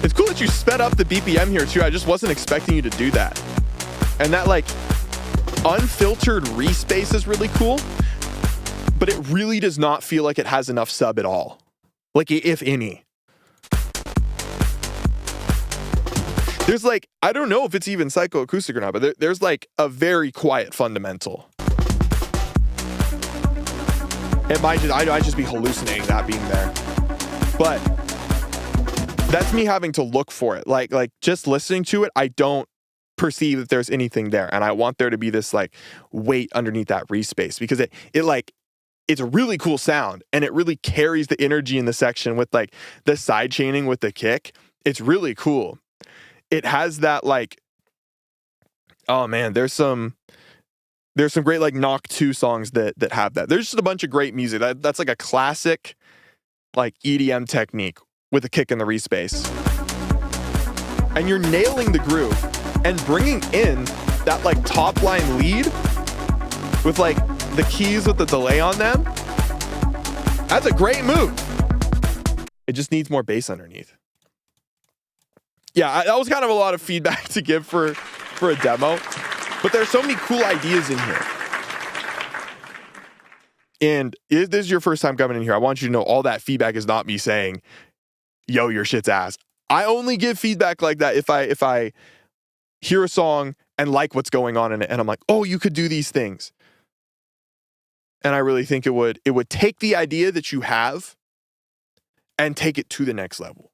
It's cool that you sped up the BPM here too. I just wasn't expecting you to do that. And that like unfiltered respace is really cool, but it really does not feel like it has enough sub at all. Like, if any. There's like, I don't know if it's even psychoacoustic or not, but there's like a very quiet fundamental. It might just be hallucinating that being there. But that's me having to look for it. Like just listening to it, I don't perceive that there's anything there. And I want there to be this like weight underneath that respace, because it's a really cool sound, and it really carries the energy in the section with like the side chaining with the kick. It's really cool. It has that like, oh man, there's some great like Knock 2 songs that have that. There's just a bunch of great music. That's like a classic like EDM technique with a kick in the respace. And you're nailing the groove and bringing in that like top line lead with like the keys with the delay on them. That's a great move. It just needs more bass underneath. Yeah, that was kind of a lot of feedback to give for a demo, but there's so many cool ideas in here. And if this is your first time coming in here, I want you to know all that feedback is not me saying, yo, your shit's ass. I only give feedback like that if I hear a song and like what's going on in it, and I'm like, oh, you could do these things. And I really think it would take the idea that you have and take it to the next level.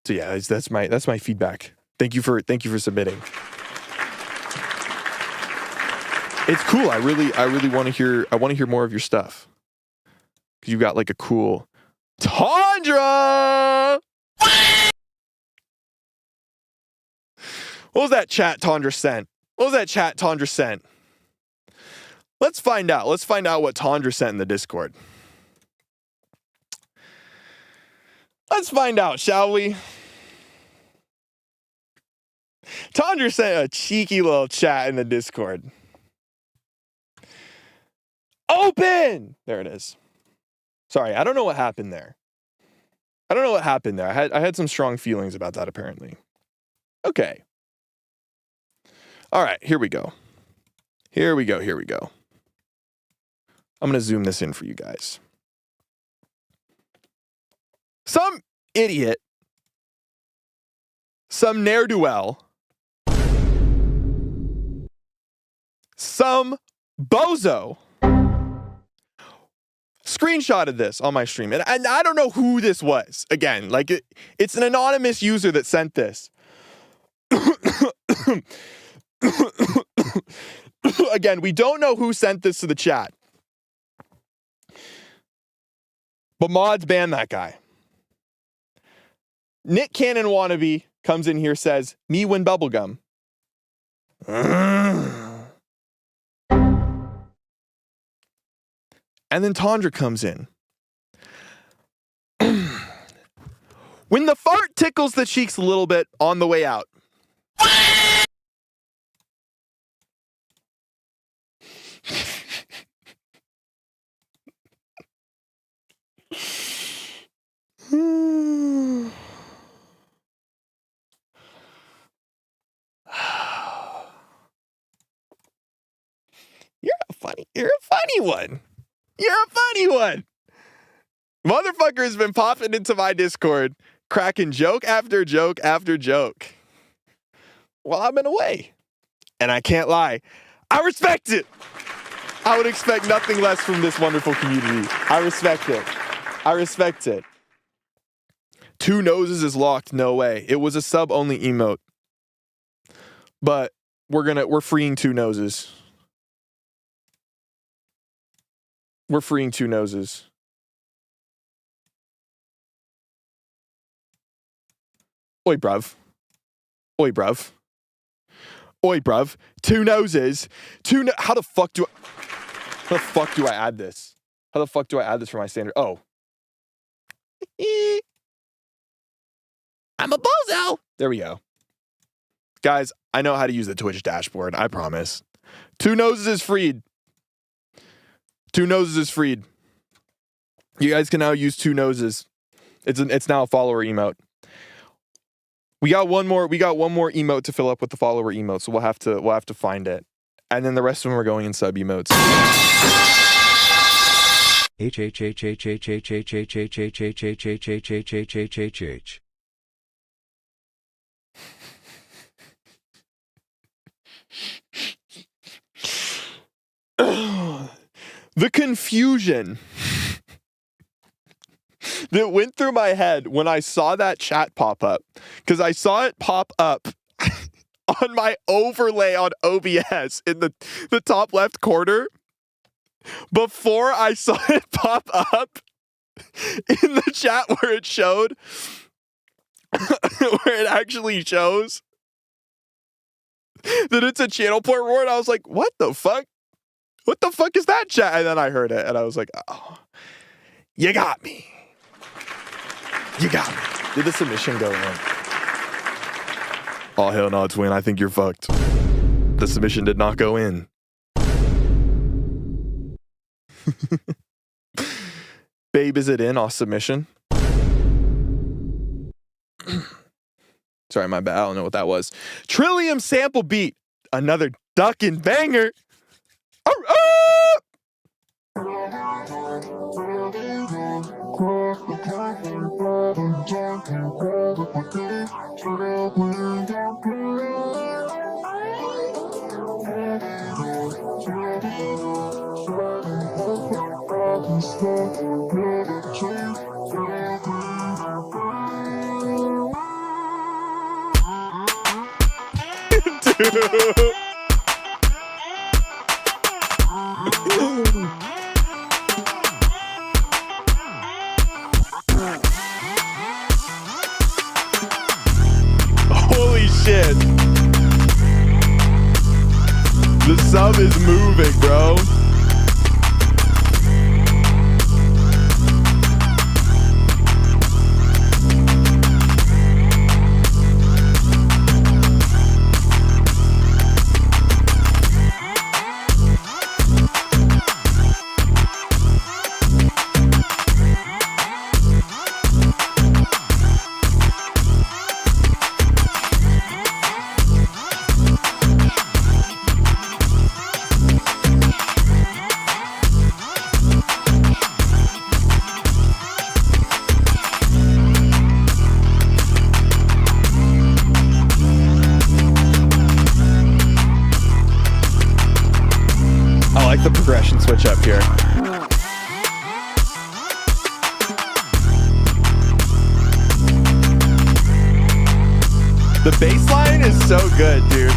So yeah, that's my feedback. Thank you for submitting. It's cool. I really want to hear more of your stuff. 'Cause you got like a cool Tundra. What was that chat Tundra sent? Let's find out. Let's find out what Tundra sent in the Discord. Let's find out, shall we? Tundra sent a cheeky little chat in the Discord. Open! There it is. Sorry, I don't know what happened there. I had some strong feelings about that, apparently. Okay. All right, here we go. I'm going to zoom this in for you guys. Some idiot, some ne'er-do-well, some bozo screenshotted this on my stream. And I don't know who this was. Again, like it's an anonymous user that sent this. Again, we don't know who sent this to the chat. But mods ban that guy. Nick Cannon wannabe comes in here, says, me win bubblegum. And then Tundra comes in. When the fart tickles the cheeks a little bit on the way out. You're a funny one. Motherfucker has been popping into my Discord, cracking joke after joke after joke while I've been away. And I can't lie, I respect it. I would expect nothing less from this wonderful community. I respect it. Two noses is locked, no way. It was a sub-only emote. But we're freeing two noses. We're freeing two noses. Oi, bruv. Oi, bruv. Oi, bruv. Two noses. How the fuck do I add this? How the fuck do I add this for my standard? Oh. I'm a bozo. There we go. Guys, I know how to use the Twitch dashboard. I promise. Two noses is freed. Two noses is freed. You guys can now use two noses. It's now a follower emote. We got one more emote to fill up with the follower emote, so we'll have to find it. And then the rest of them are going in sub emotes. The confusion that went through my head when I saw that chat pop up, because I saw it pop up on my overlay on OBS in the top left corner before I saw it pop up in the chat where it showed, where it actually shows that it's a channel port reward. I was like, what the fuck? What the fuck is that, chat? And then I heard it, and I was like, oh, you got me. You got me. Did the submission go in? Oh, hell no, twin. I think you're fucked. The submission did not go in. Babe, is it in off submission? Sorry, my bad. I don't know what that was. Trillium sample beat. Another duckin' banger. Holy shit. The sub is moving, bro. The progression switch up here. The bass line is so good, dude.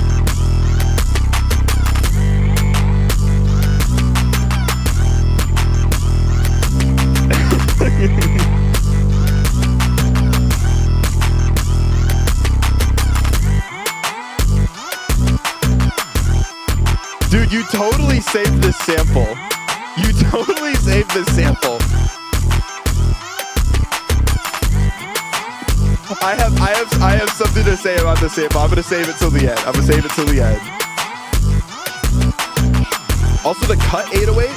Dude, you totally saved this sample. You totally saved this sample. I have something to say about the sample. I'm gonna save it till the end. I'm gonna save it till the end. Also, the cut 808.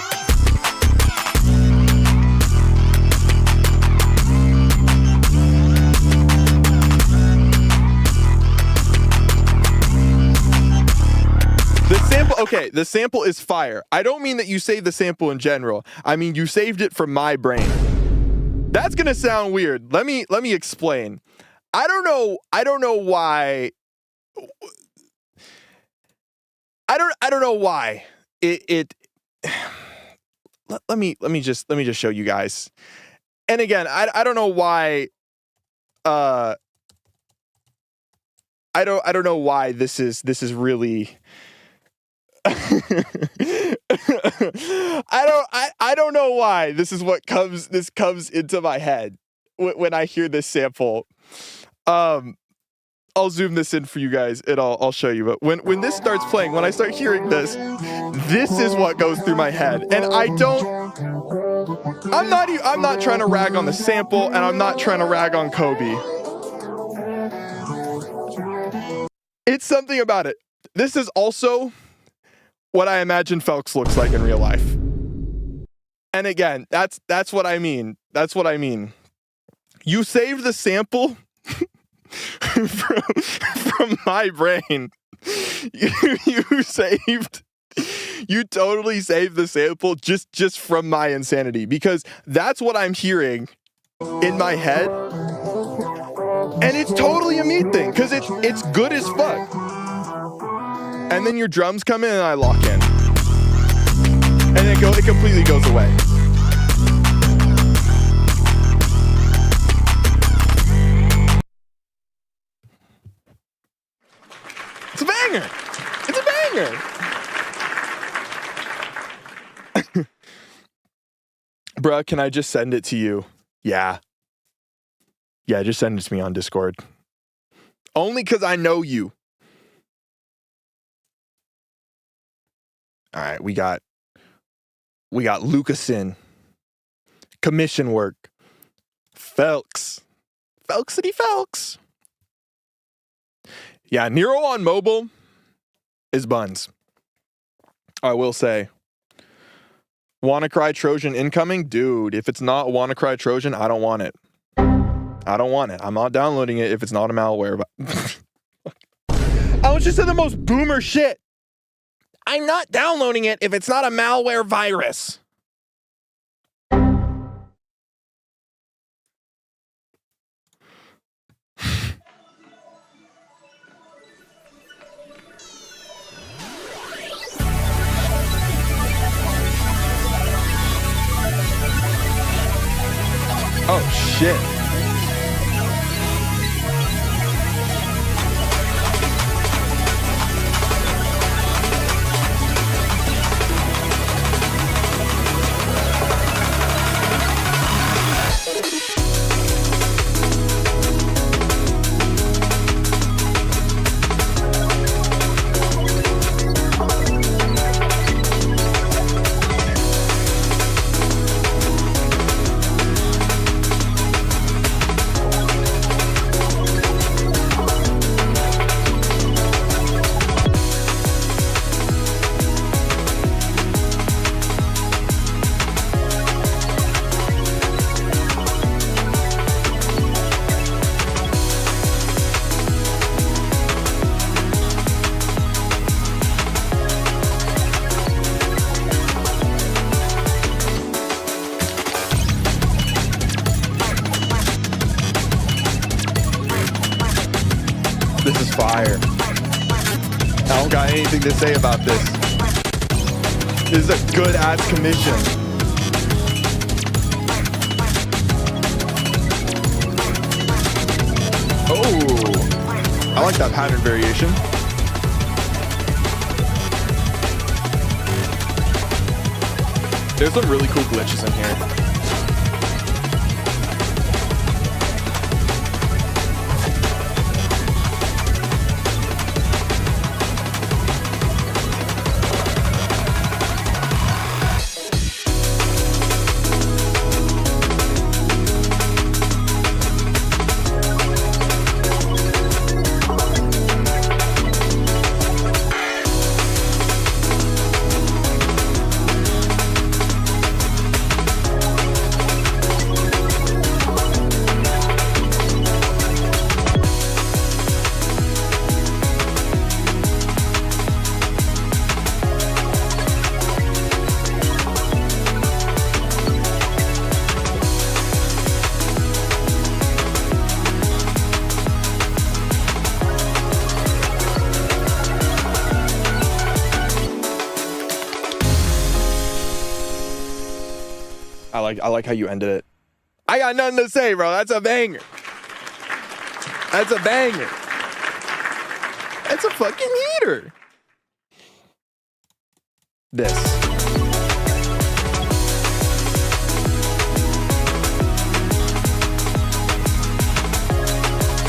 Okay, the sample is fire. I don't mean that you saved the sample in general. I mean you saved it from my brain. That's gonna sound weird. Let me explain. I don't know why. I don't know why it. Let me just show you guys. And again, I don't know why. I don't know why this is really. I don't know why this comes into my head when I hear this sample. I'll zoom this in for you guys and I'll show you. But when this starts playing, when I start hearing this is what goes through my head. And I'm not trying to rag on the sample, and I'm not trying to rag on Kobe. It's something about it. This is also what I imagine Phelps looks like in real life. And again, that's what I mean. That's what I mean. You saved the sample from my brain. You totally saved the sample just from my insanity, because that's what I'm hearing in my head. And it's totally a me thing, because it's good as fuck. And then your drums come in and I lock in. And it completely goes away. It's a banger. It's a banger. Bruh, can I just send it to you? Yeah. Yeah, just send it to me on Discord. Only because I know you. All right, we got Lucasin, commission work, Felks, Felksity Felks. Yeah, Nero on mobile is buns. I will say. Wanna Cry Trojan incoming? Dude, if it's not Wanna Cry Trojan, I don't want it. I don't want it. I'm not downloading it if it's not a malware. I was just saying the most boomer shit. I'm not downloading it if it's not a malware virus. Oh, shit. This is fire. I don't got anything to say about this. This is a good ass commission. Oh, I like that pattern variation. There's some really cool glitches in here. I like how you ended it. I got nothing to say, bro. That's a banger. That's a banger. That's a fucking heater. This.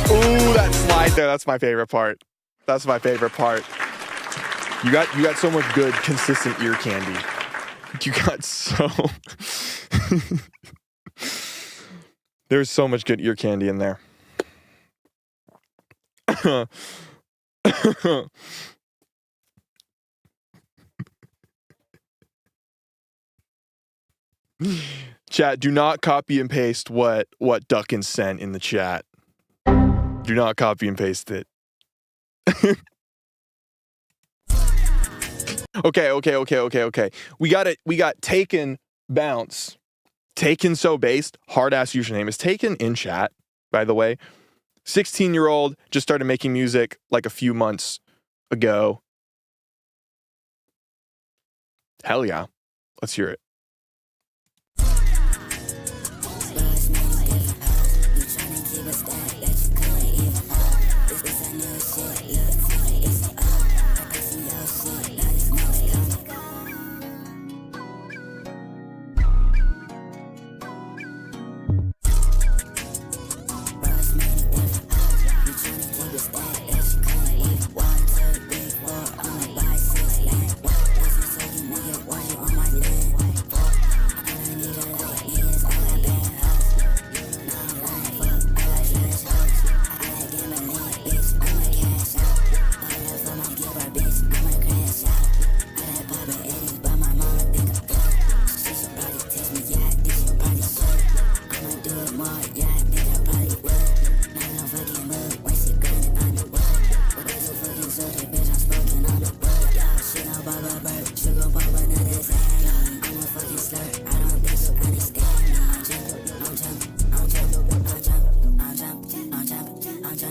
Ooh, Ooh, that slide there. That's my favorite part. That's my favorite part. You got so much good, consistent ear candy. You got so... There's so much good ear candy in there. Chat, do not copy and paste what Duckin sent in the chat. Do not copy and paste it. Okay. We got Taken Bounce. Taken So Based, hard ass username is Taken in chat, by the way. 16-year-old, just started making music like a few months ago. Hell yeah. Let's hear it.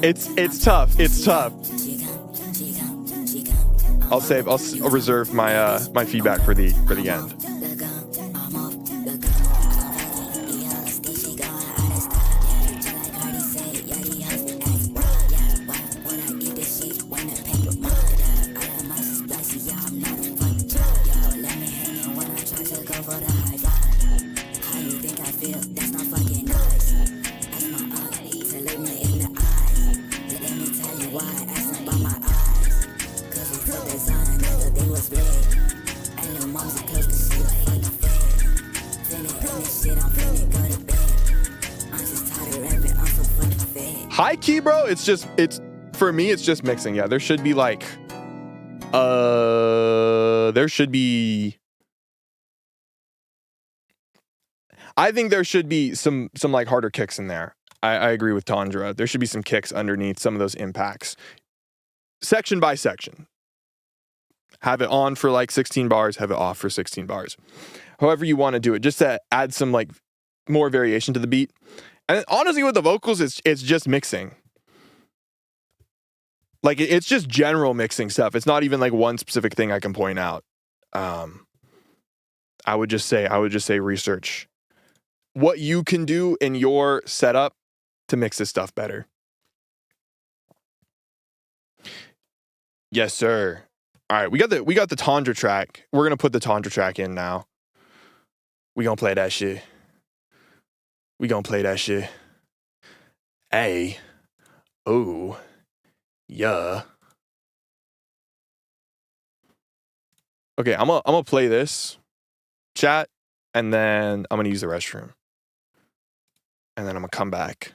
It's tough. It's tough. I'll reserve my my feedback for the end. High key, bro. It's for me, it's just mixing. Yeah, there should be like, there should be, I think there should be some like harder kicks in there. I agree with Tondra. There should be some kicks underneath some of those impacts. Section by section. Have it on for like 16 bars, have it off for 16 bars. However you want to do it, just to add some like more variation to the beat. And honestly, with the vocals, it's just mixing. Like it's just general mixing stuff. It's not even like one specific thing I can point out. I would just say research what you can do in your setup to mix this stuff better. Yes, sir. All right, we got the Tondra track. We're gonna put the Tondra track in now. We gonna play that shit. Hey, oh, yeah. Okay, I'm gonna play this, chat, and then I'm gonna use the restroom, and then I'm gonna come back.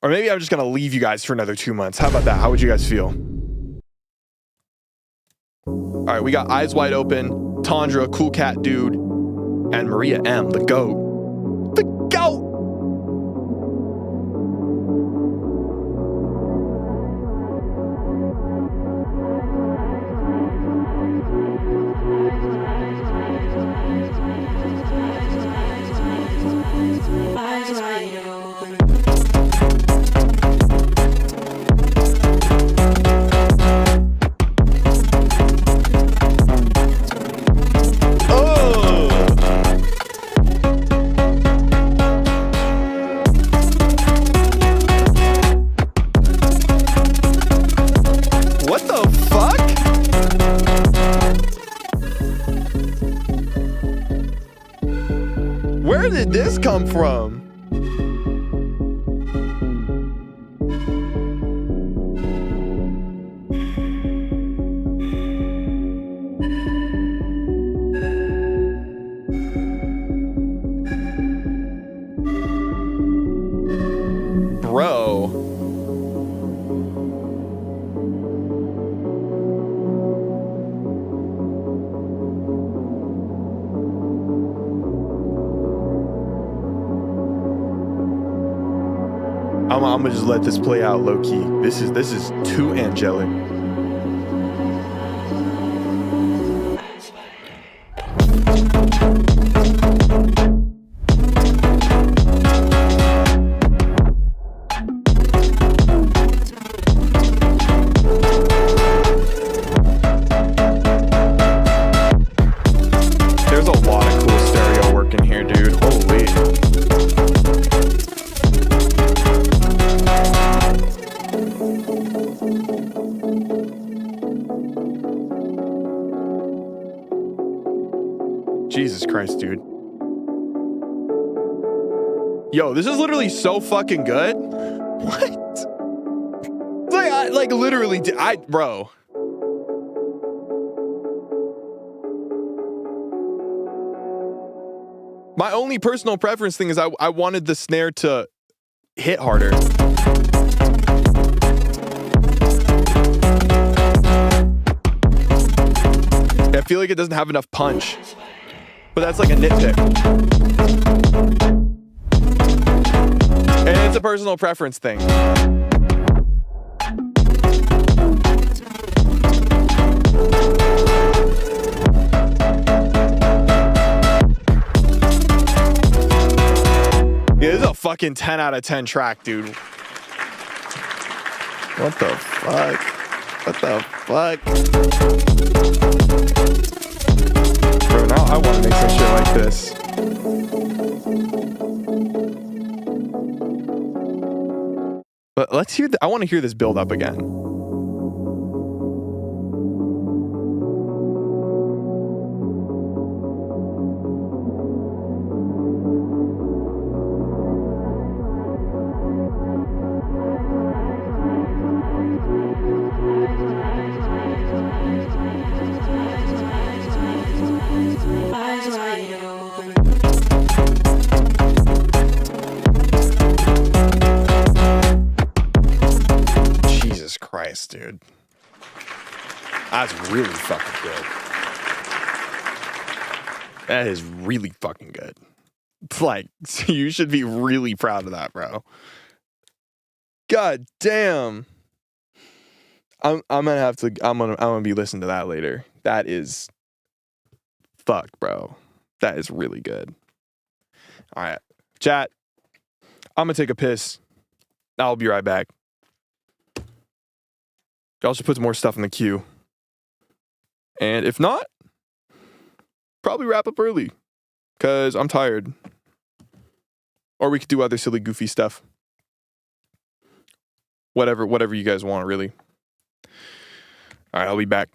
Or maybe I'm just gonna leave you guys for another 2 months. How about that? How would you guys feel? All right, we got Eyes Wide Open, Tondra, Cool Cat Dude, and Maria M, the GOAT. The GOAT! Eyes wide open. Where did this come from? I'm gonna just let this play out low key. This is too angelic. There's a lot of cool stereo work in here, dude. Holy. Jesus Christ, dude. Yo, this is literally so fucking good. What? Like literally, bro. My only personal preference thing is I wanted the snare to hit harder. I feel like it doesn't have enough punch. But that's like a nitpick. And it's a personal preference thing. Yeah, this is a fucking 10 out of 10 track, dude. What the fuck? What the fuck? Bro, now I want to make some shit like this. But let's hear I want to hear this build up again. Eyes wide open. Jesus Christ, dude. That's really fucking good. That is really fucking good. Like, you should be really proud of that, bro. God damn. I'm gonna be listening to that later. That is fuck, bro. That is really good. All right, chat. I'm gonna take a piss. I'll be right back. Y'all should put some more stuff in the queue. And if not, probably wrap up early. Cause I'm tired. Or we could do other silly, goofy stuff. Whatever you guys want, really. All right, I'll be back.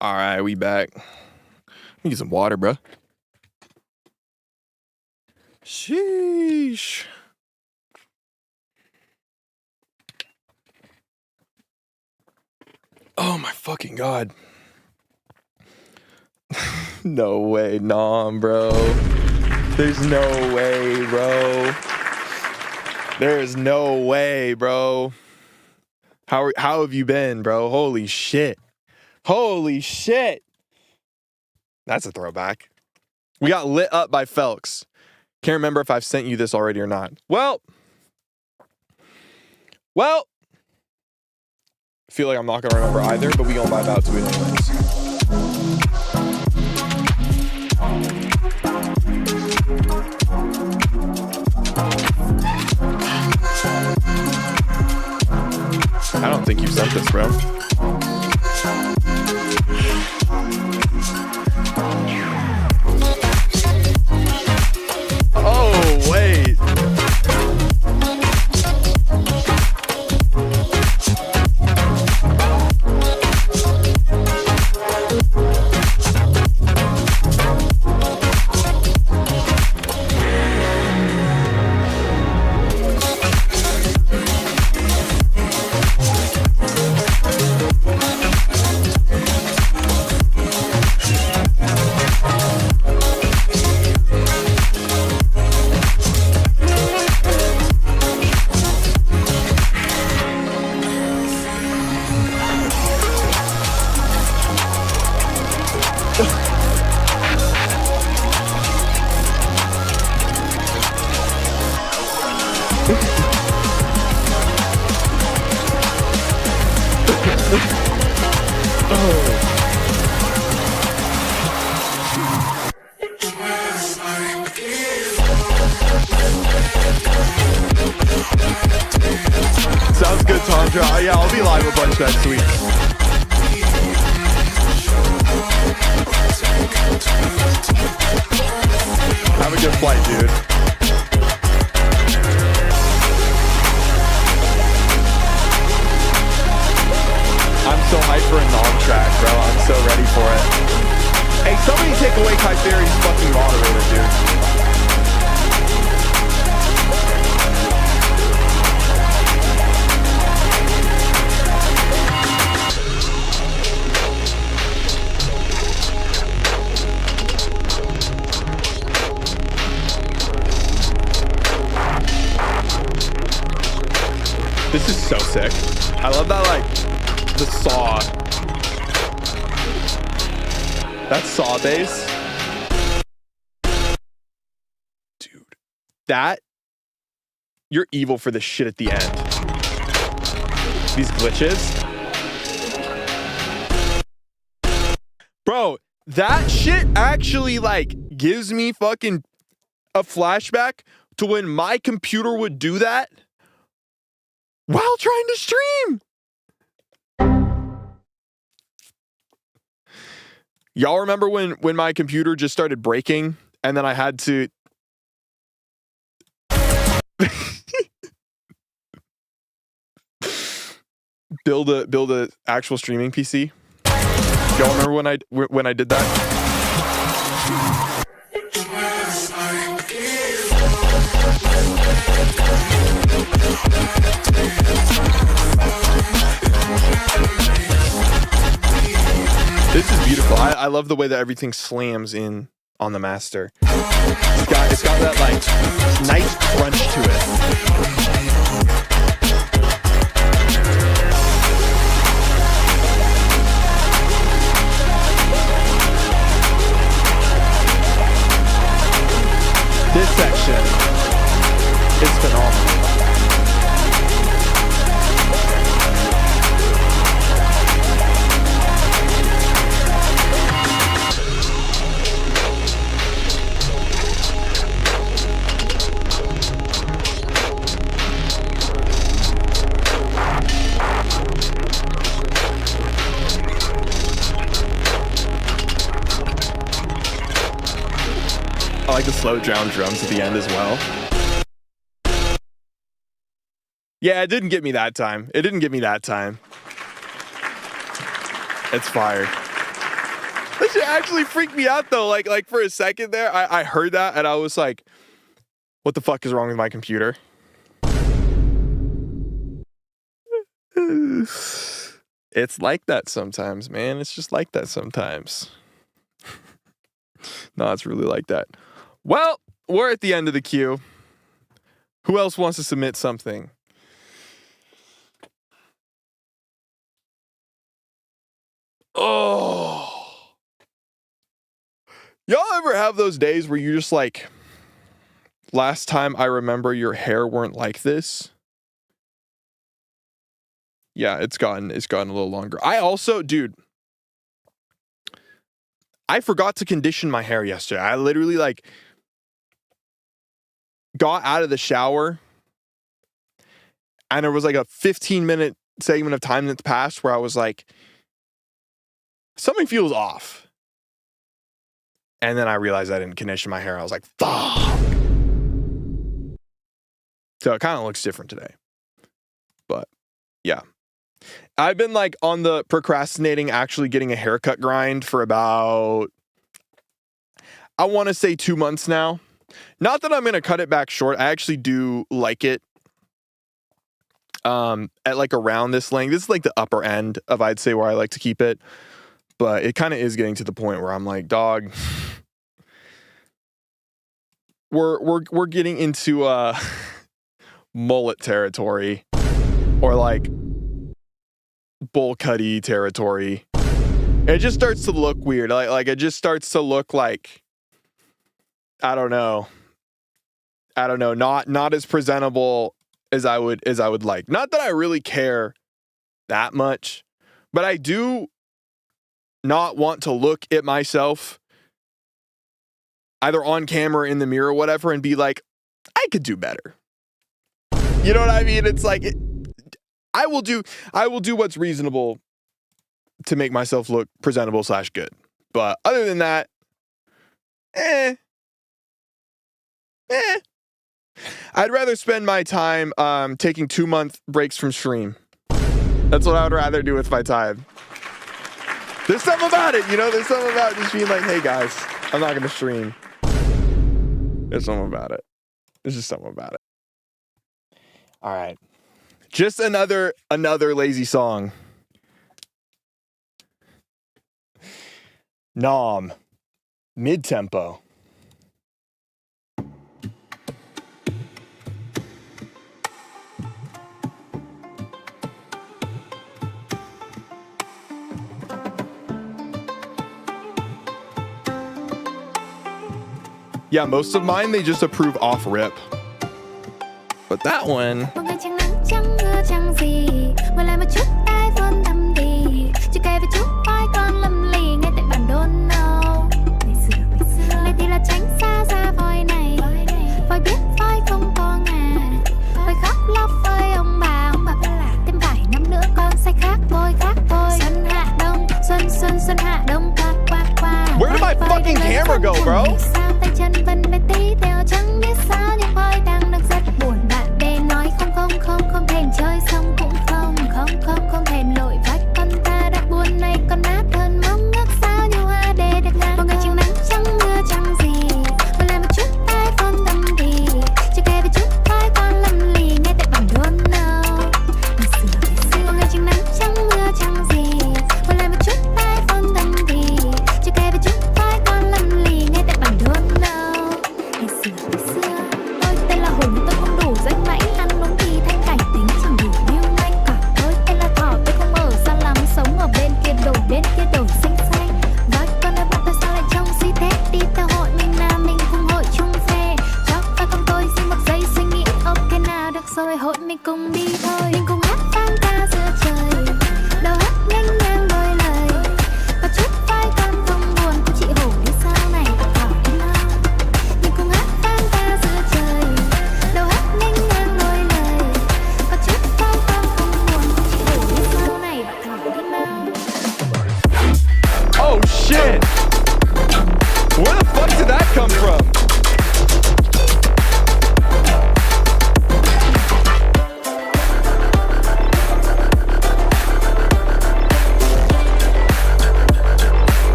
All right, we back. Let me get some water, bro. Sheesh. Oh my fucking God. No way, nah, bro. There's no way, bro. There's no way, bro. How have you been, bro? Holy shit. Holy shit. That's a throwback. We got lit up by Felks. Can't remember if I've sent you this already or not. Well, I feel like I'm not going to remember either, but we going to vibe out to it anyways. I don't think you sent this, bro. Oh, wait. Sounds good, Tandra. Yeah, I'll be live a bunch next week. Have a good flight, dude. I'm so hyped for a non-track, bro. I'm so ready for it. Hey, somebody take away Kytheri's fucking moderator, dude. This is so sick. I love that, like, the saw. That saw bass. Dude. That. You're evil for the shit at the end. These glitches. Bro, that shit actually, like, gives me fucking a flashback to when my computer would do that while trying to stream. Y'all remember when my computer just started breaking and then I had to build a actual streaming PC? Y'all remember when I did that? This is beautiful. I love the way that everything slams in on the master. It's got that, like, nice crunch to it. This section is phenomenal. I like the slow down drums at the end as well. Yeah, it didn't get me that time. It's fire. That shit actually freaked me out though. Like for a second there, I heard that and I was like, what the fuck is wrong with my computer? It's like that sometimes, man. It's just like that sometimes. No, it's really like that. Well, we're at the end of the queue. Who else wants to submit something? Oh. Y'all ever have those days where you just like, last time I remember your hair weren't like this? Yeah, it's gotten a little longer. I also, dude, I forgot to condition my hair yesterday. I literally like got out of the shower and there was like a 15-minute segment of time that's passed where I was like, something feels off. And then I realized I didn't condition my hair. I was like, fuck. So it kind of looks different today. But yeah. I've been like on the procrastinating actually getting a haircut grind for about, I want to say 2 months now. Not that I'm going to cut it back short. I actually do like it at like around this length. This is like the upper end of, I'd say, where I like to keep it. But it kind of is getting to the point where I'm like, dog, we're getting into mullet territory or like bowl cutty territory. It just starts to look weird. Like it just starts to look like, I don't know, not as presentable as I would like. Not that I really care that much, but I do not want to look at myself either on camera or in the mirror or whatever and be like, I could do better. You know what I mean? It's like, I will do what's reasonable to make myself look presentable / good. But other than that, I'd rather spend my time taking 2-month breaks from stream. That's what I would rather do with my time. There's something about it, you know? There's something about just being like, hey guys, I'm not gonna stream. There's something about it. There's just something about it. All right. Just another lazy song. Nom. Mid-tempo. Yeah, most of mine, they just approve off rip. But that one... Where did my fucking camera go, bro?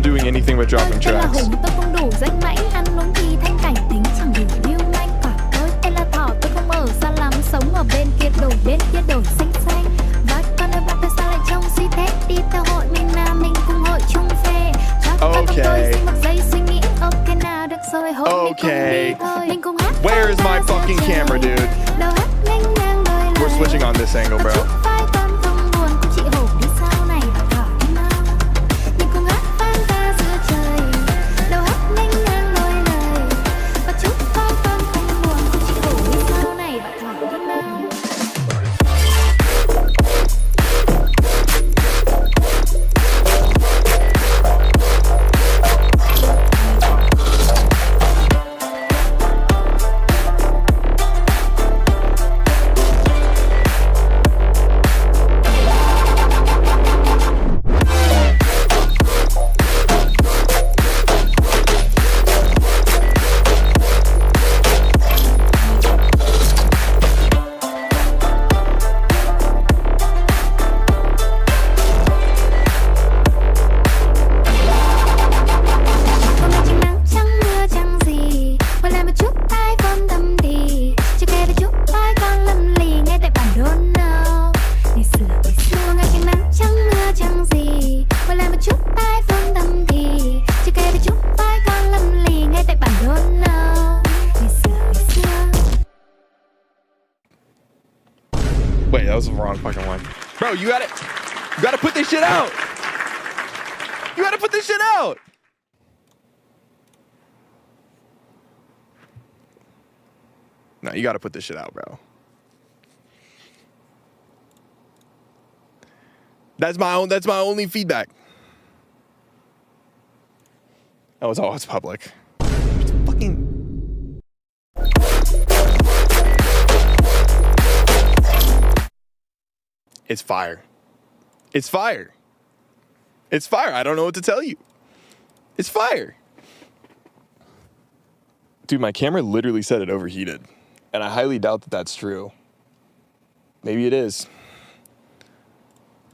doing anything but dropping Tên là tracks. Hùng, tôi không đủ danh mãnh, ăn uống thì thanh cảnh tính chẳng đủ lưu manh. Quả tôi tên là Thỏ, tôi không ở xa lắm, sống ở bên kia đổi xanh xanh. Và con ơi bạn tôi sao lại trông suy thế, đi theo hội mình là mình cùng hội chung phê. Okay. Xin một giây suy nghĩ, ok nào được rồi, hội mình cùng đi thôi. Mình cùng hát. Where is my fucking camera, dude? Đâu hát nhanh ngang đôi lời. We're switching on this angle, bro. Phai tâm không buồn, cũng chị Hổ đi sau này và Thỏ đi mau. Mình cùng hát vang ca giữa trời. Đâu hát nhanh ngang đôi lời. Và chúc phai tâm không buồn, cũng chị Hổ đi sau này và Thỏ đi mau. Hôm nay chẳng nắng chẳng mưa chẳng gì, quay lại một chút ai von tâm thì chưa kể về chút ai con lầm lì ngay tại bản đồ nào. Ngày xưa ngày chẳng nắng chẳng mưa chẳng gì, quay lại một chút ai von tâm thì chưa kể về chút ai con lầm lì ngay tại bản đồ nào. Ngày xưa Wait, that was the wrong fucking one. Bro, you gotta put this shit out. You gotta put this shit out. No, you gotta put this shit out, bro. That's my only feedback. Oh, it's public. It's fucking. It's fire. It's fire. It's fire. I don't know what to tell you. It's fire. Dude, my camera literally said it overheated. And I highly doubt that that's true. Maybe it is.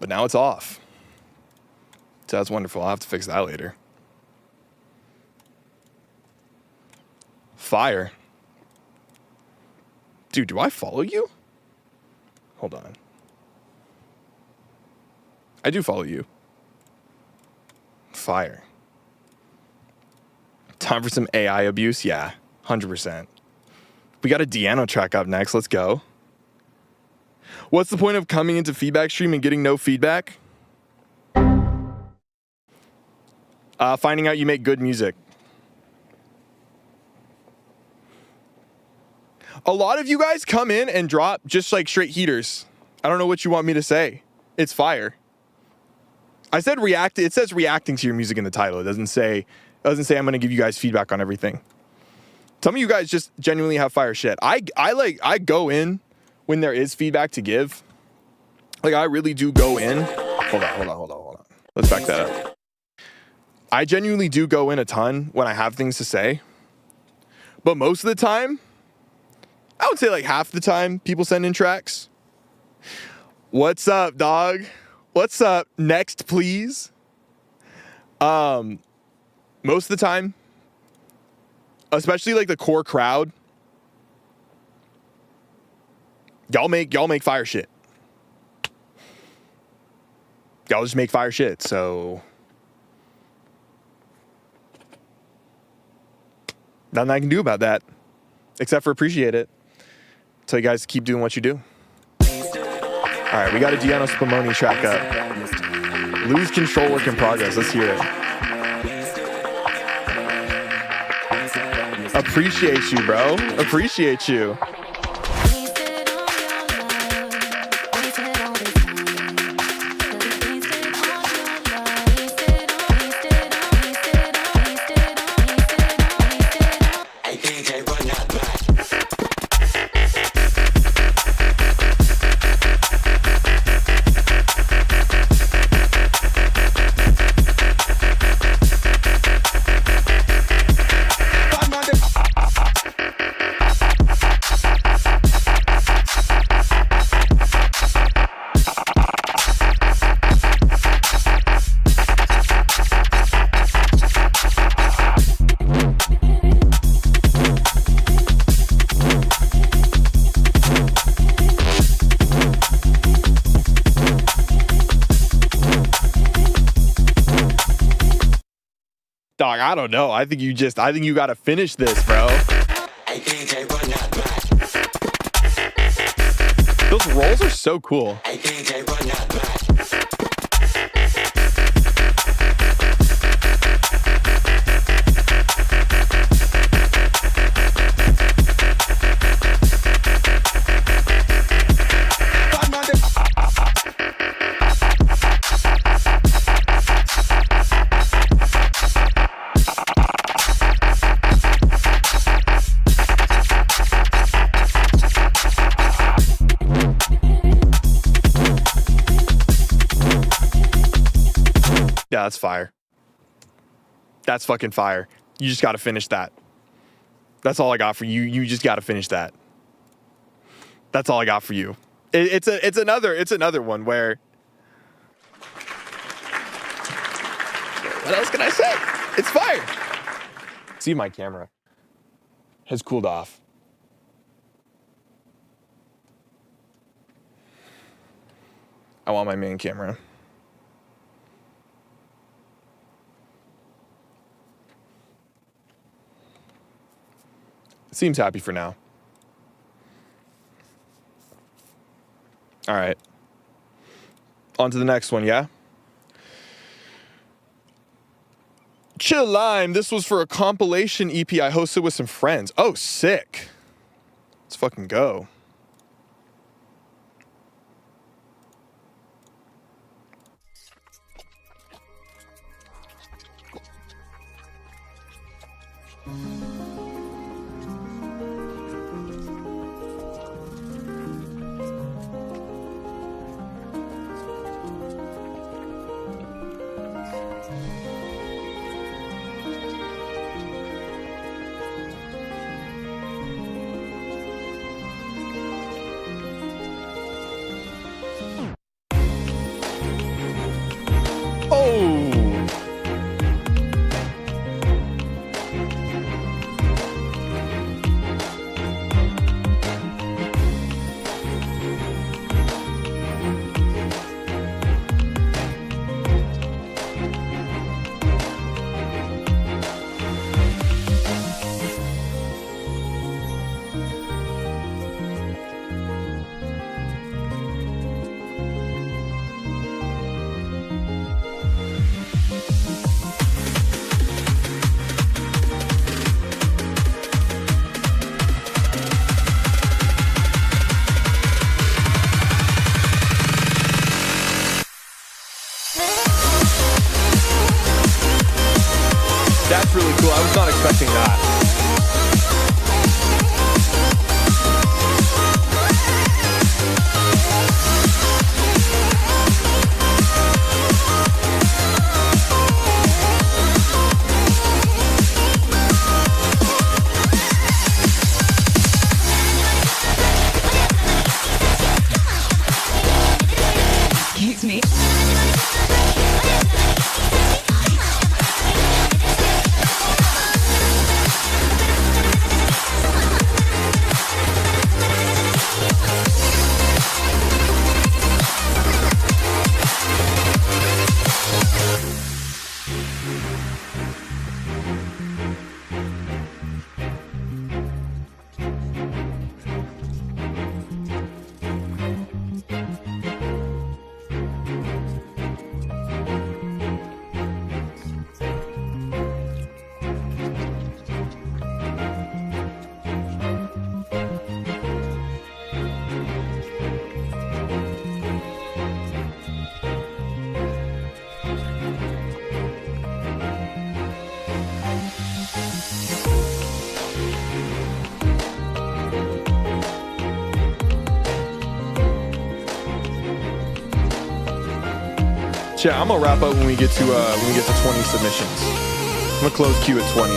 But now it's off. So that's wonderful. I'll have to fix that later. Fire. Dude, do I follow you? Hold on. I do follow you. Fire. Time for some AI abuse? Yeah, 100%. We got a Deano track up next. Let's go. What's the point of coming into feedback stream and getting no feedback? Finding out you make good music. A lot of you guys come in and drop just like straight heaters. I don't know what you want me to say. It's fire. I said react. It says reacting to your music in the title. It doesn't say I'm going to give you guys feedback on everything. Some of you guys just genuinely have fire shit. I go in when there is feedback to give. Like, I really do go in. Hold on. Let's back that up. I genuinely do go in a ton when I have things to say. But most of the time, I would say like half the time, people send in tracks. What's up, dog? What's up? Next, please. Most of the time, especially like the core crowd, y'all make fire shit. Y'all just make fire shit. So nothing I can do about that, except for appreciate it. Tell you guys to keep doing what you do. All right, we got a Deano Spumoni track up. Lose Control, work in progress. Let's hear it. Appreciate you, bro. Appreciate you. Dog, I don't know. I think you got to finish this, bro. Those rolls are so cool. Yeah, that's fire. That's fucking fire. You just got to finish that. That's all I got for you. You just got to finish that. That's all I got for you. It's another one where. What else can I say? It's fire. See, my camera has cooled off. I want my main camera. Seems happy for now. All right. On to the next one, yeah? Chill Lime. This was for a compilation EP I hosted with some friends. Oh, sick. Let's fucking go. That's really cool. I was not expecting that. Excuse me. Yeah, I'm gonna wrap up when we get to 20 submissions. I'm gonna close queue at 20.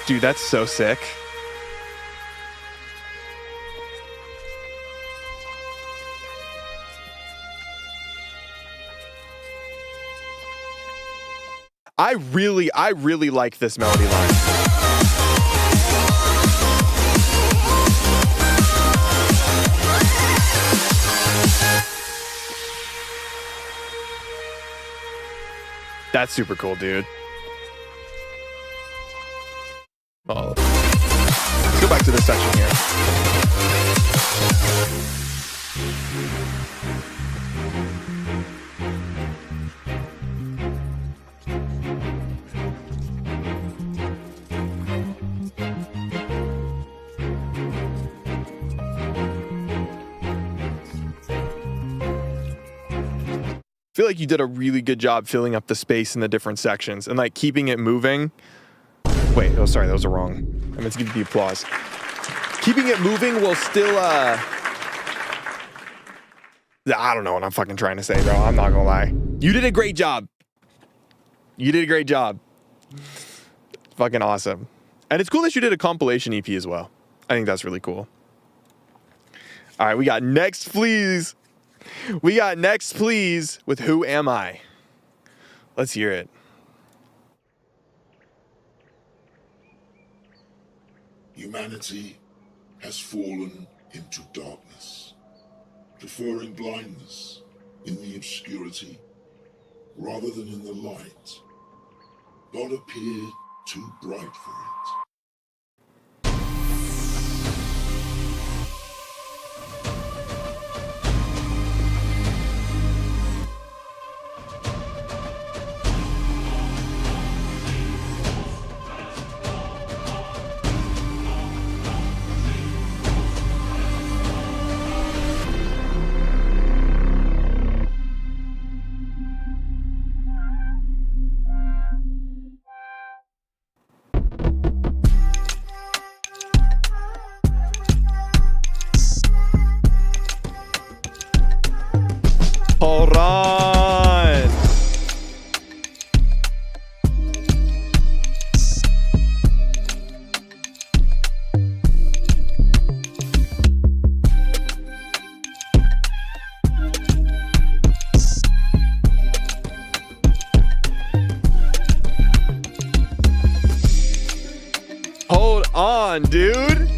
Dude, that's so sick. I really like this melody line. That's super cool, dude. Oh. Let's go back to this section here. I feel like you did a really good job filling up the space in the different sections and like keeping it moving. Wait, oh sorry, that was wrong. I meant to give you the applause. Keeping it moving while still I don't know what I'm fucking trying to say, bro. I'm not gonna lie. You did a great job. You did a great job. Fucking awesome. And it's cool that you did a compilation EP as well. I think that's really cool. All right, we got Next Please. We got Next Please with Who Am I? Let's hear it. Humanity has fallen into darkness, preferring blindness in the obscurity rather than in the light. God appeared too bright for it. Hold on. Hold on, dude.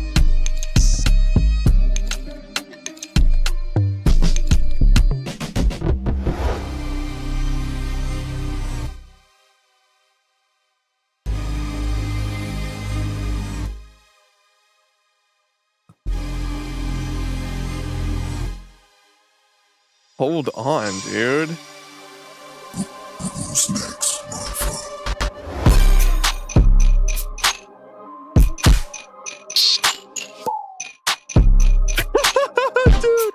Hold on, dude. Who's next, motherfucker? Dude.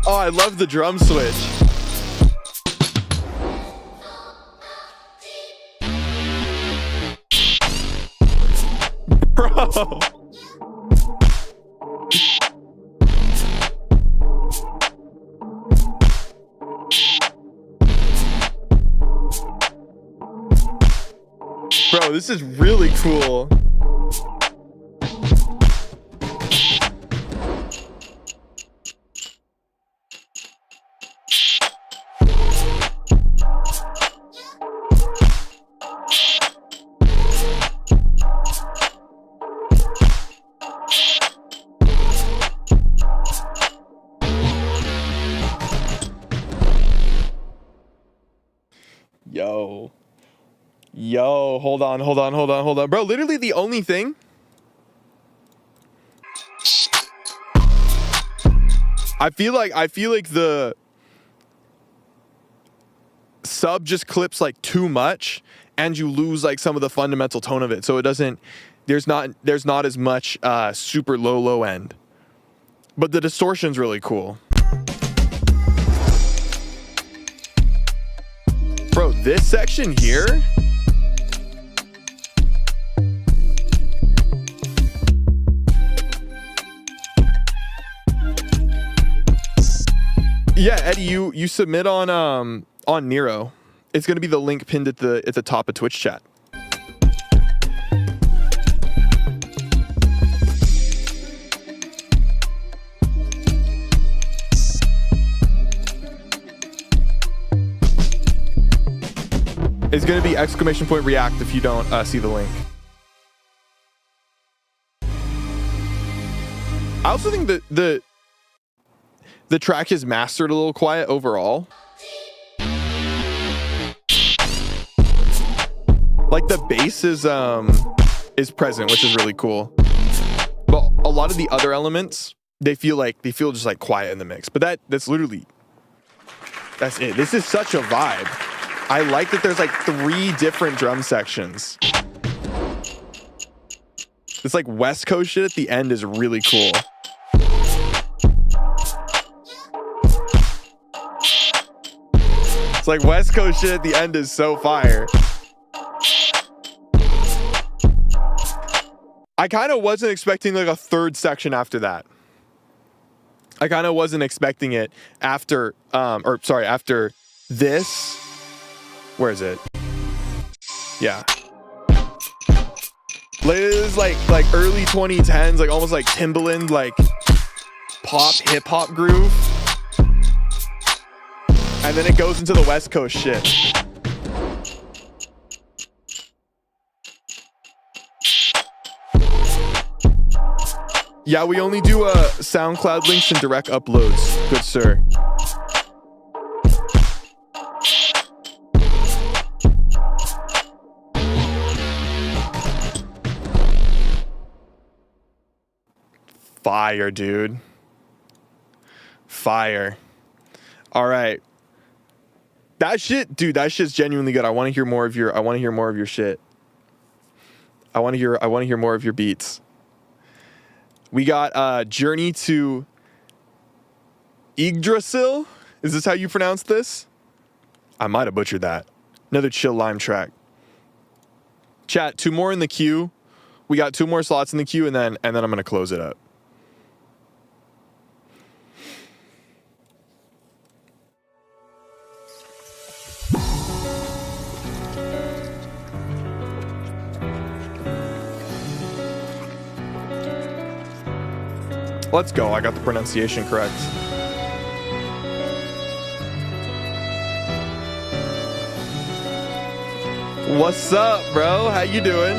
Oh, I love the drum switch. Bro. Bro, this is really cool. Yo, hold on. Bro, literally the only thing. I feel like the sub just clips like too much and you lose like some of the fundamental tone of it. So it doesn't, there's not as much super low end. But the distortion's really cool. Bro, this section here. Yeah, Eddie, you submit on Nero. It's gonna be the link pinned at the top of Twitch chat. It's gonna be !react if you don't see the link. I also think that the track is mastered a little quiet overall. Like the bass is present, which is really cool. But a lot of the other elements, they feel just like quiet in the mix. But that's literally, that's it. This is such a vibe. I like that there's like 3 different drum sections. This like West Coast shit at the end is really cool. It's like West Coast shit at the end is so fire. I kind of wasn't expecting like a 3rd section after that. I kind of wasn't expecting it after, after this. Where is it? Yeah. Like, it is like early 2010s, like almost like Timbaland, like pop, hip hop groove. And then it goes into the West Coast shit. Yeah, we only do SoundCloud links and direct uploads, good sir. Fire, dude. Fire. All right. That shit's genuinely good. I want to hear more of your shit. I want to hear more of your beats. We got Journey to Yggdrasil. Is this how you pronounce this? I might have butchered that. Another chill lime track. Chat, 2 more in the queue. We got 2 more slots in the queue, and then I'm gonna close it up. Let's go. I got the pronunciation correct. What's up, bro? How you doing?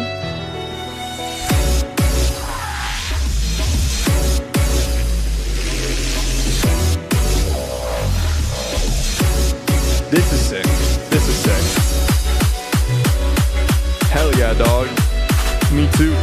This is sick. This is sick. Hell yeah, dog. Me too.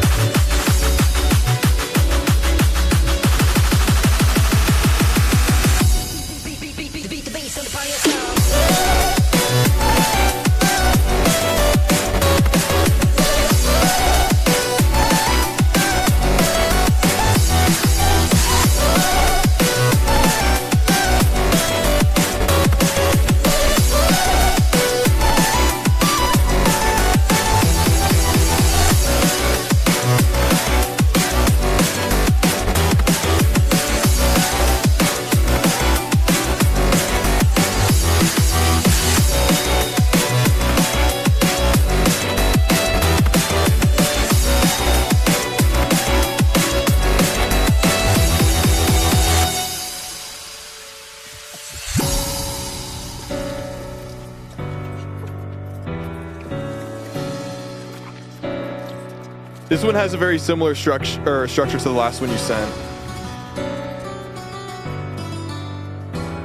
This one has a very similar structure to the last one you sent.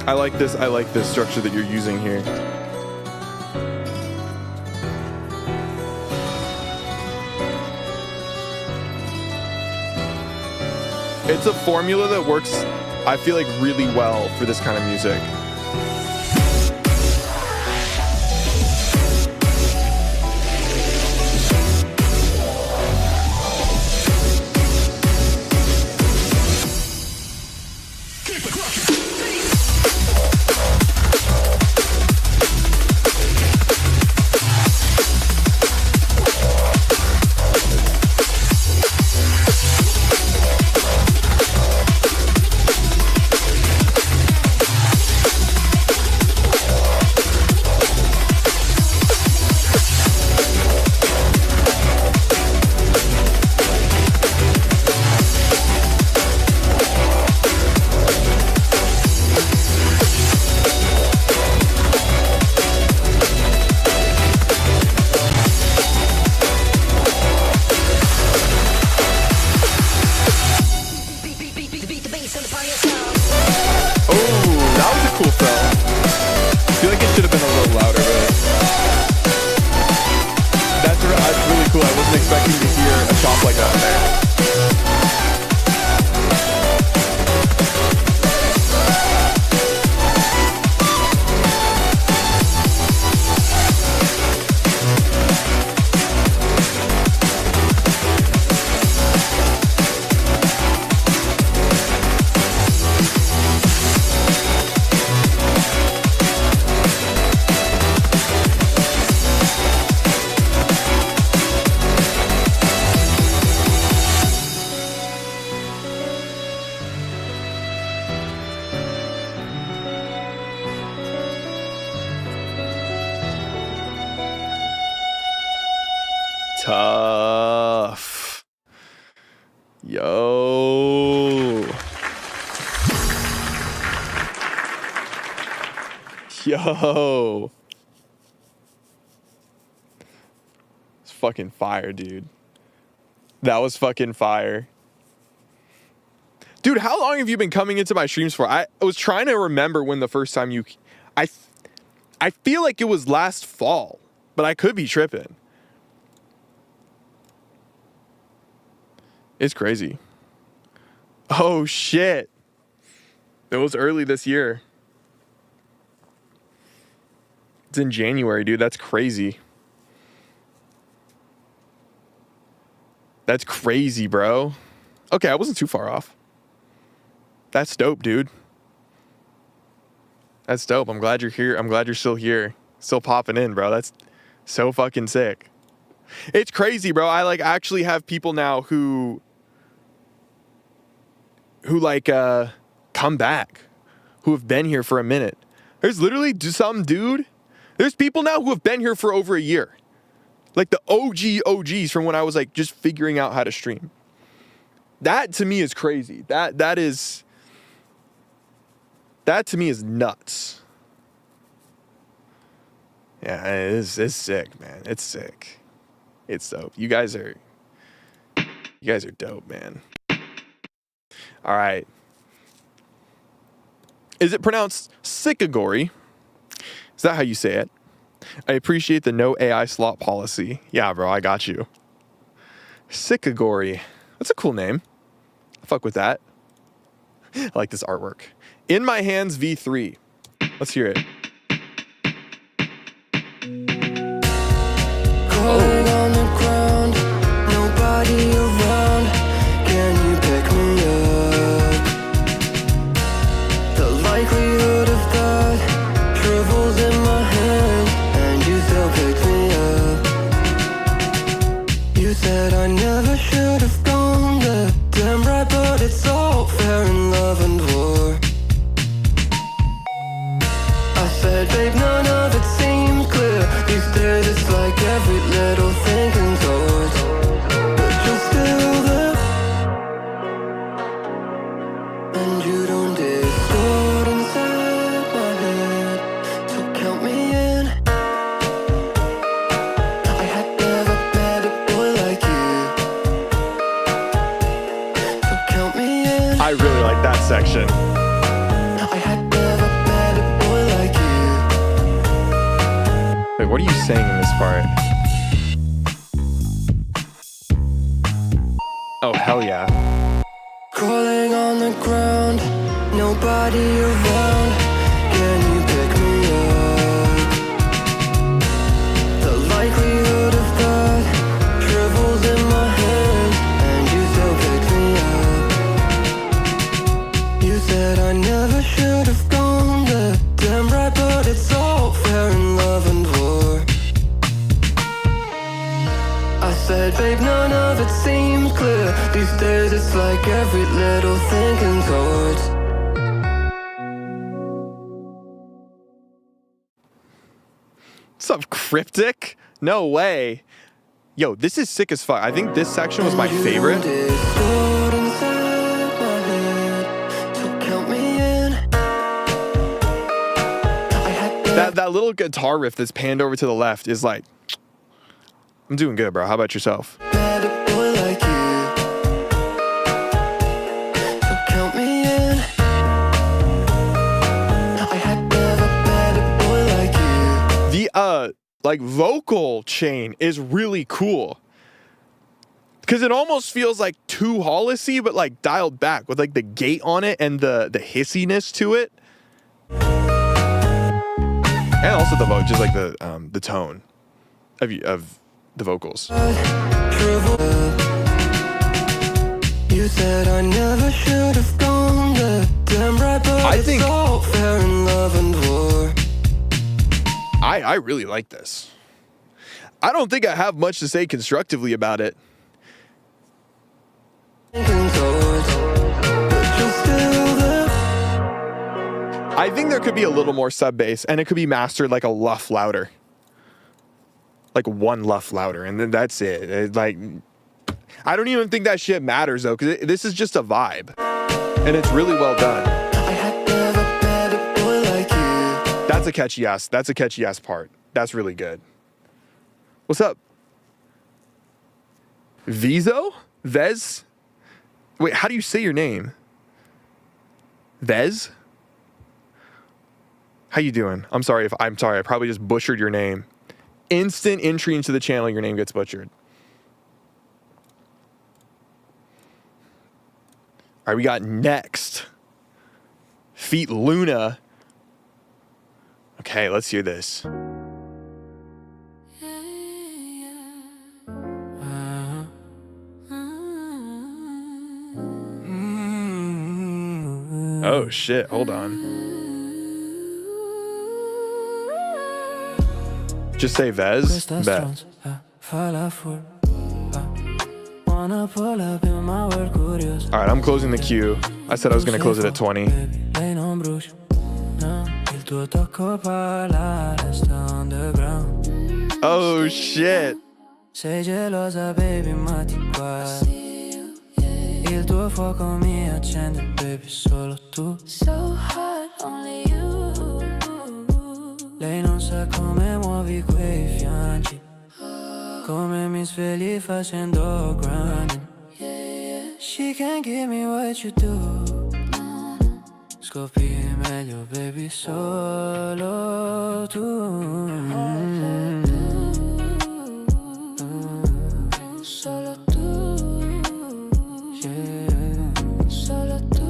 I like this structure that you're using here. It's a formula that works, I feel like, really well for this kind of music. tough. Yo. Yo. It's fucking fire, dude. That was fucking fire. Dude, how long have you been coming into my streams for? I was trying to remember when the first time you... I feel like it was last fall, but I could be tripping. It's crazy. Oh, shit. It was early this year. It's in January, dude. That's crazy. That's crazy, bro. Okay, I wasn't too far off. That's dope, dude. That's dope. I'm glad you're here. I'm glad you're still here. Still popping in, bro. That's so fucking sick. It's crazy, bro. I like actually have people now who like come back, who have been here for a minute. There's literally some dude. There's people now who have been here for over a year. Like the OGs from when I was like just figuring out how to stream. That to me is crazy. That to me is nuts. Yeah, it's sick, man. It's sick. It's dope. You guys are dope, man. All right. Is it pronounced sickagory? Is that how you say it? I appreciate the no AI slot policy. Yeah, bro, I got you. Sickagory. That's a cool name. I fuck with that. I like this artwork. In My Hands V3. Let's hear it. Crawling on the ground, nobody around. Can you pick me up? The likelihood of that shrivels in my hand, and you still pick me up. You said I never should have gone there. Damn right, but it's all fair in love and war. I said, babe, none of it seems clear. These days it's like every little thing contorts, but you're still there, and you don't distort inside my head. So count me in. I had never met a boy like you. So count me in. I really like that section. I had never met a boy like you. Wait, what are you saying in this part? Oh, hell yeah. Crawling on the ground, nobody around. Can you pick me up? The likelihood of that shrivels in my hand, and you still pick me up. You said I never should have gone there. Damn right, but it's all fair in love and war. I said, babe, none of it seems clear. These days it's like every little thing contorts. Some cryptic? No way. Yo, this is sick as fuck. I think this section was my favorite. Distort inside my head, so count me in. I had That little guitar riff that's panned over to the left is like, I'm doing good, bro. How about yourself? met a boy like you. So count me in. I had never met a boy like you. The like vocal chain is really cool. Cause it almost feels like too Hollisy, but like dialed back with like the gate on it and the hissiness to it. And also the vote, just like the tone of the vocals. You said I never should have gone there. Damn right, but I it's think- all fair in love and war. I really like this. I don't think I have much to say constructively about it. I think there could be a little more sub bass and it could be mastered like a luff louder. like one luff louder, and then that's it. Like, I don't even think that shit matters though, because this is just a vibe, and it's really well done. I had never met a boy like you. That's a catchy ass part. That's really good. What's up? Vizo? Vez? Wait, how do you say your name? Vez? How you doing? I'm sorry, I probably just butchered your name. Instant entry into the channel, your name gets butchered. All right, we got next. Feet Luna. Okay, let's hear this. Oh shit, hold on. Just say Vez? Bet. Alright, I'm closing the queue. I said I was gonna close it at 20. Oh shit. Sei gelosa, baby, ma ti guardo. Il tuo fuoco mi accende, baby, solo tu. So hot, only you. Lei non sa come muovi quei fianchi, come mi svegli facendo grinding. She can't give me what you do. Scopri meglio, baby, solo tu. Solo tu. Solo tu.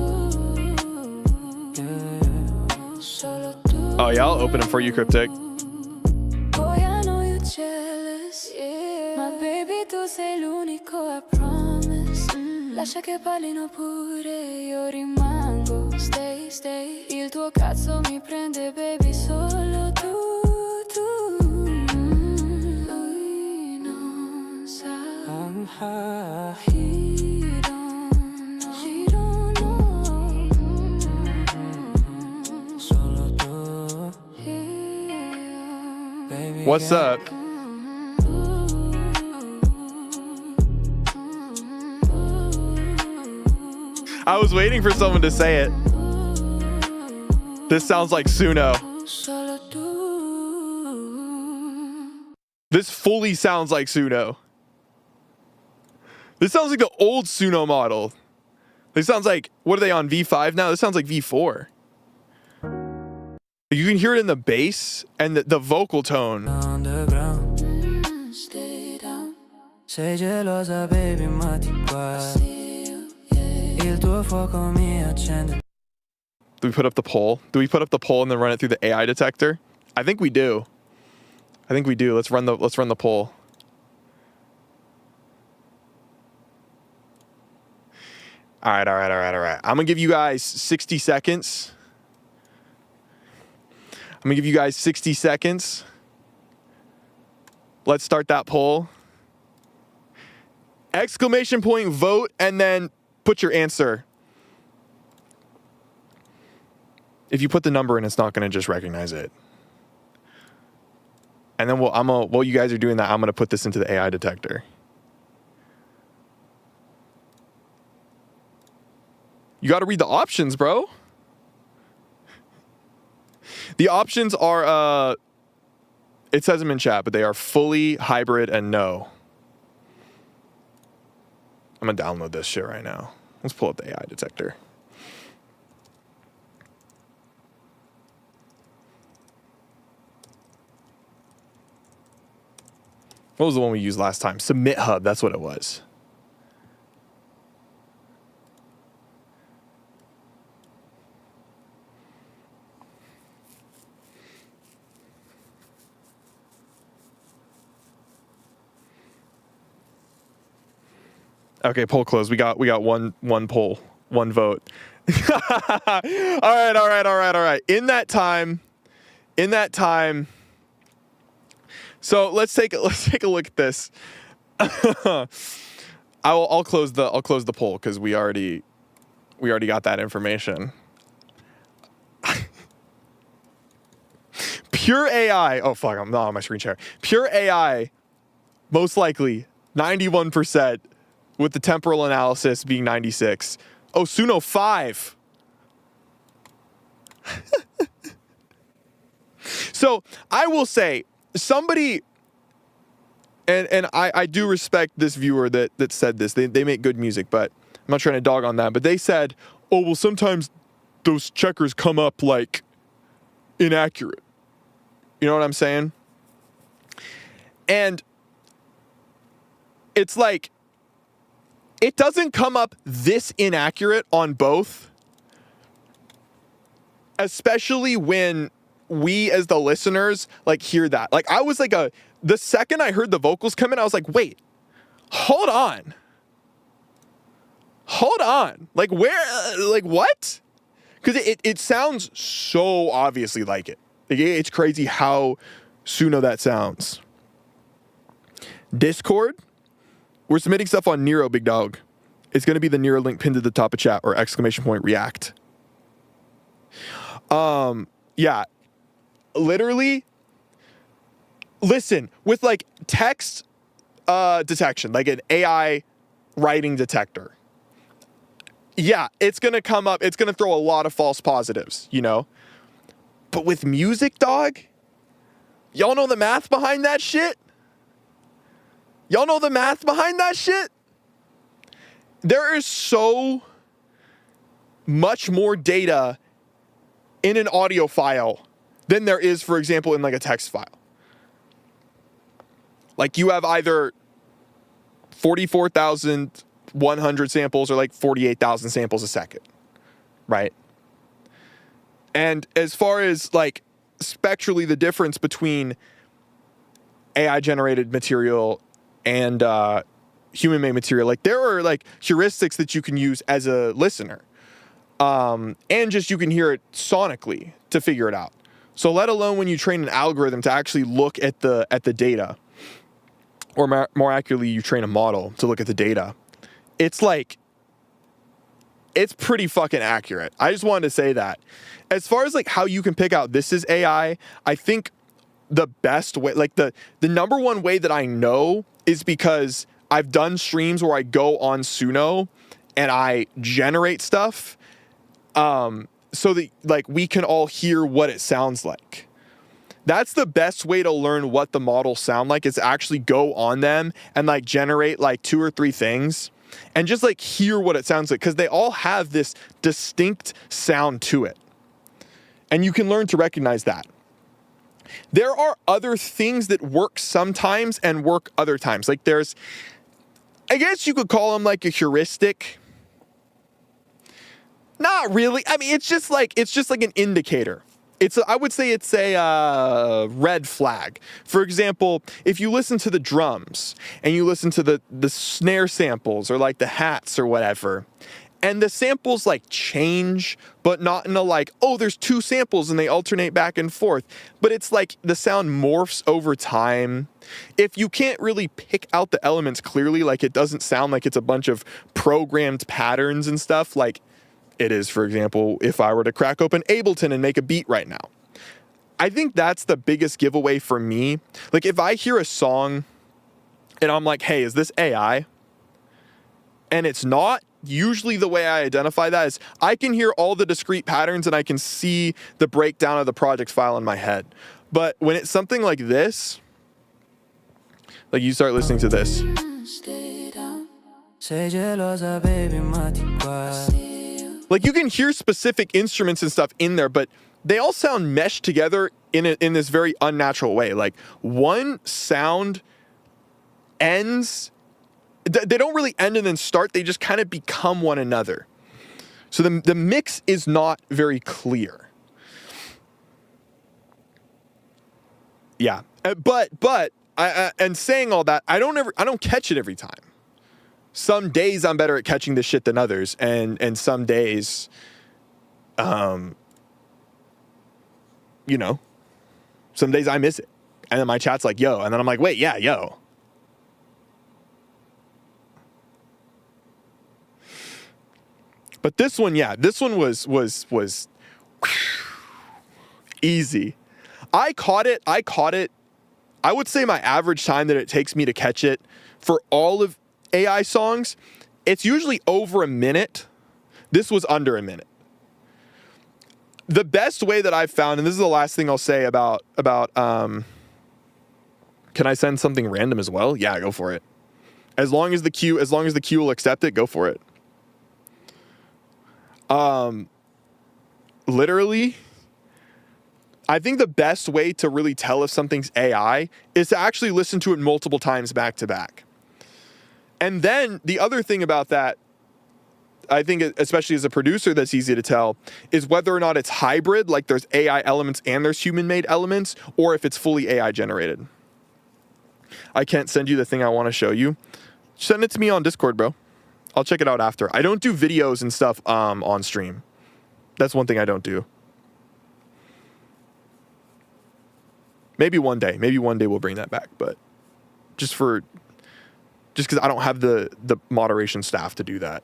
Solo tu. Oh yeah, I'll open it for you, Cryptic. Boy, I know you're jealous, yeah. Ma baby, tu sei l'unico, I promise. Lascia che parlino pure, io rimango. Stay, stay. Il tuo cazzo mi prende, baby, solo tu, tu. Lui non sa. He don't know. Solo tu. Baby, What's up? I was waiting for someone to say it. This sounds like Suno. Solo tu. This fully sounds like Suno. This sounds like the old Suno model. This sounds like, what are they on, V5 now? This sounds like V4. You can hear it in the bass and the vocal tone. Stay down. Sei gelosa, baby, ma ti guardo. Il tuo fuoco mi accende. Do we put up the poll? Do we put up the poll and then run it through the AI detector? I think we do. I think we do. Let's run the poll. All right. I'm gonna give you guys 60 seconds. Let's start that poll. Exclamation point vote and then put your answer. If you put the number in, it's not gonna just recognize it. And then while you guys are doing that, I'm gonna put this into the AI detector. You got to read the options, bro. The options are, it says them in chat, but they are fully, hybrid, and no. I'm going to download this shit right now. Let's pull up the AI detector. What was the one we used last time? Submit Hub, that's what it was. Okay, poll closed. We got one poll, one vote. All right. In that time. So let's take a look at this. I'll close the poll because we already got that information. Pure AI. Oh, fuck. I'm not on my screen share. Pure AI, most likely 91%, with the temporal analysis being 96. Oh, Suno 5. So I will say, somebody, and I do respect this viewer that said this. They make good music, but I'm not trying to dog on that. But they said, oh, well, sometimes those checkers come up like inaccurate. You know what I'm saying? And it's like, it doesn't come up this inaccurate on both, especially when we as the listeners like hear that. Like I was like the second I heard the vocals come in, I was like, wait, hold on. Like where, like what? Because it sounds so obviously like it. Like, it's crazy how Suno that sounds. Discord, we're submitting stuff on Nero, big dog. It's going to be the Nero link pinned to the top of chat or ! React. Yeah. Literally, listen, with like text detection, like an AI writing detector. Yeah, it's going to come up. It's going to throw a lot of false positives, you know? But with music, dog, y'all know the math behind that shit? There is so much more data in an audio file than there is, for example, in like a text file. Like you have either 44,100 samples or like 48,000 samples a second, right? And as far as like spectrally the difference between AI generated material and human made material, like there are like heuristics that you can use as a listener. And just you can hear it sonically to figure it out. So let alone when you train an algorithm to actually look at the data, or more accurately, you train a model to look at the data. It's like, it's pretty fucking accurate. I just wanted to say that. As far as like how you can pick out this is AI, I think the best way, like the number one way that I know is because I've done streams where I go on Suno and I generate stuff. So that like we can all hear what it sounds like. That's the best way to learn what the models sound like, is actually go on them and like generate like 2 or 3 things and just like hear what it sounds like, because they all have this distinct sound to it. And you can learn to recognize that. There are other things that work sometimes and work other times. Like there's, I guess you could call them like a heuristic. Not really. I mean, it's just like an indicator. I would say it's a red flag. For example, if you listen to the drums and you listen to the snare samples or like the hats or whatever, and the samples like change, but not in a like, oh, there's 2 samples and they alternate back and forth. But it's like the sound morphs over time. If you can't really pick out the elements clearly, like it doesn't sound like it's a bunch of programmed patterns and stuff, like it is, for example, if I were to crack open Ableton and make a beat right now. I think that's the biggest giveaway for me. Like if I hear a song and I'm like, hey, is this AI? And it's not, usually the way I identify that is I can hear all the discrete patterns and I can see the breakdown of the project file in my head. But when it's something like this, like you start listening to this. Like you can hear specific instruments and stuff in there, but they all sound meshed together in this very unnatural way. Like one sound ends, they don't really end and then start, they just kind of become one another. So the mix is not very clear. Yeah, but and saying all that, I don't catch it every time. Some days I'm better at catching this shit than others, and some days, you know, some days I miss it, and then my chat's like, yo, and then I'm like, wait, yeah, yo. But this one, yeah, this one was easy. I caught it. I would say my average time that it takes me to catch it for all of AI songs, it's usually over a minute. This was under a minute. The best way that I've found, and this is the last thing I'll say about can I send something random as well? Yeah, go for it. As long as the queue will accept it, go for it. Literally, I think the best way to really tell if something's AI is to actually listen to it multiple times back to back. And then the other thing about that, I think, especially as a producer, that's easy to tell, is whether or not it's hybrid, like there's AI elements and there's human-made elements, or if it's fully AI generated. I can't send you the thing I want to show you. Send it to me on Discord, bro. I'll check it out after. I don't do videos and stuff on stream. That's one thing I don't do. Maybe one day we'll bring that back, but just because I don't have the moderation staff to do that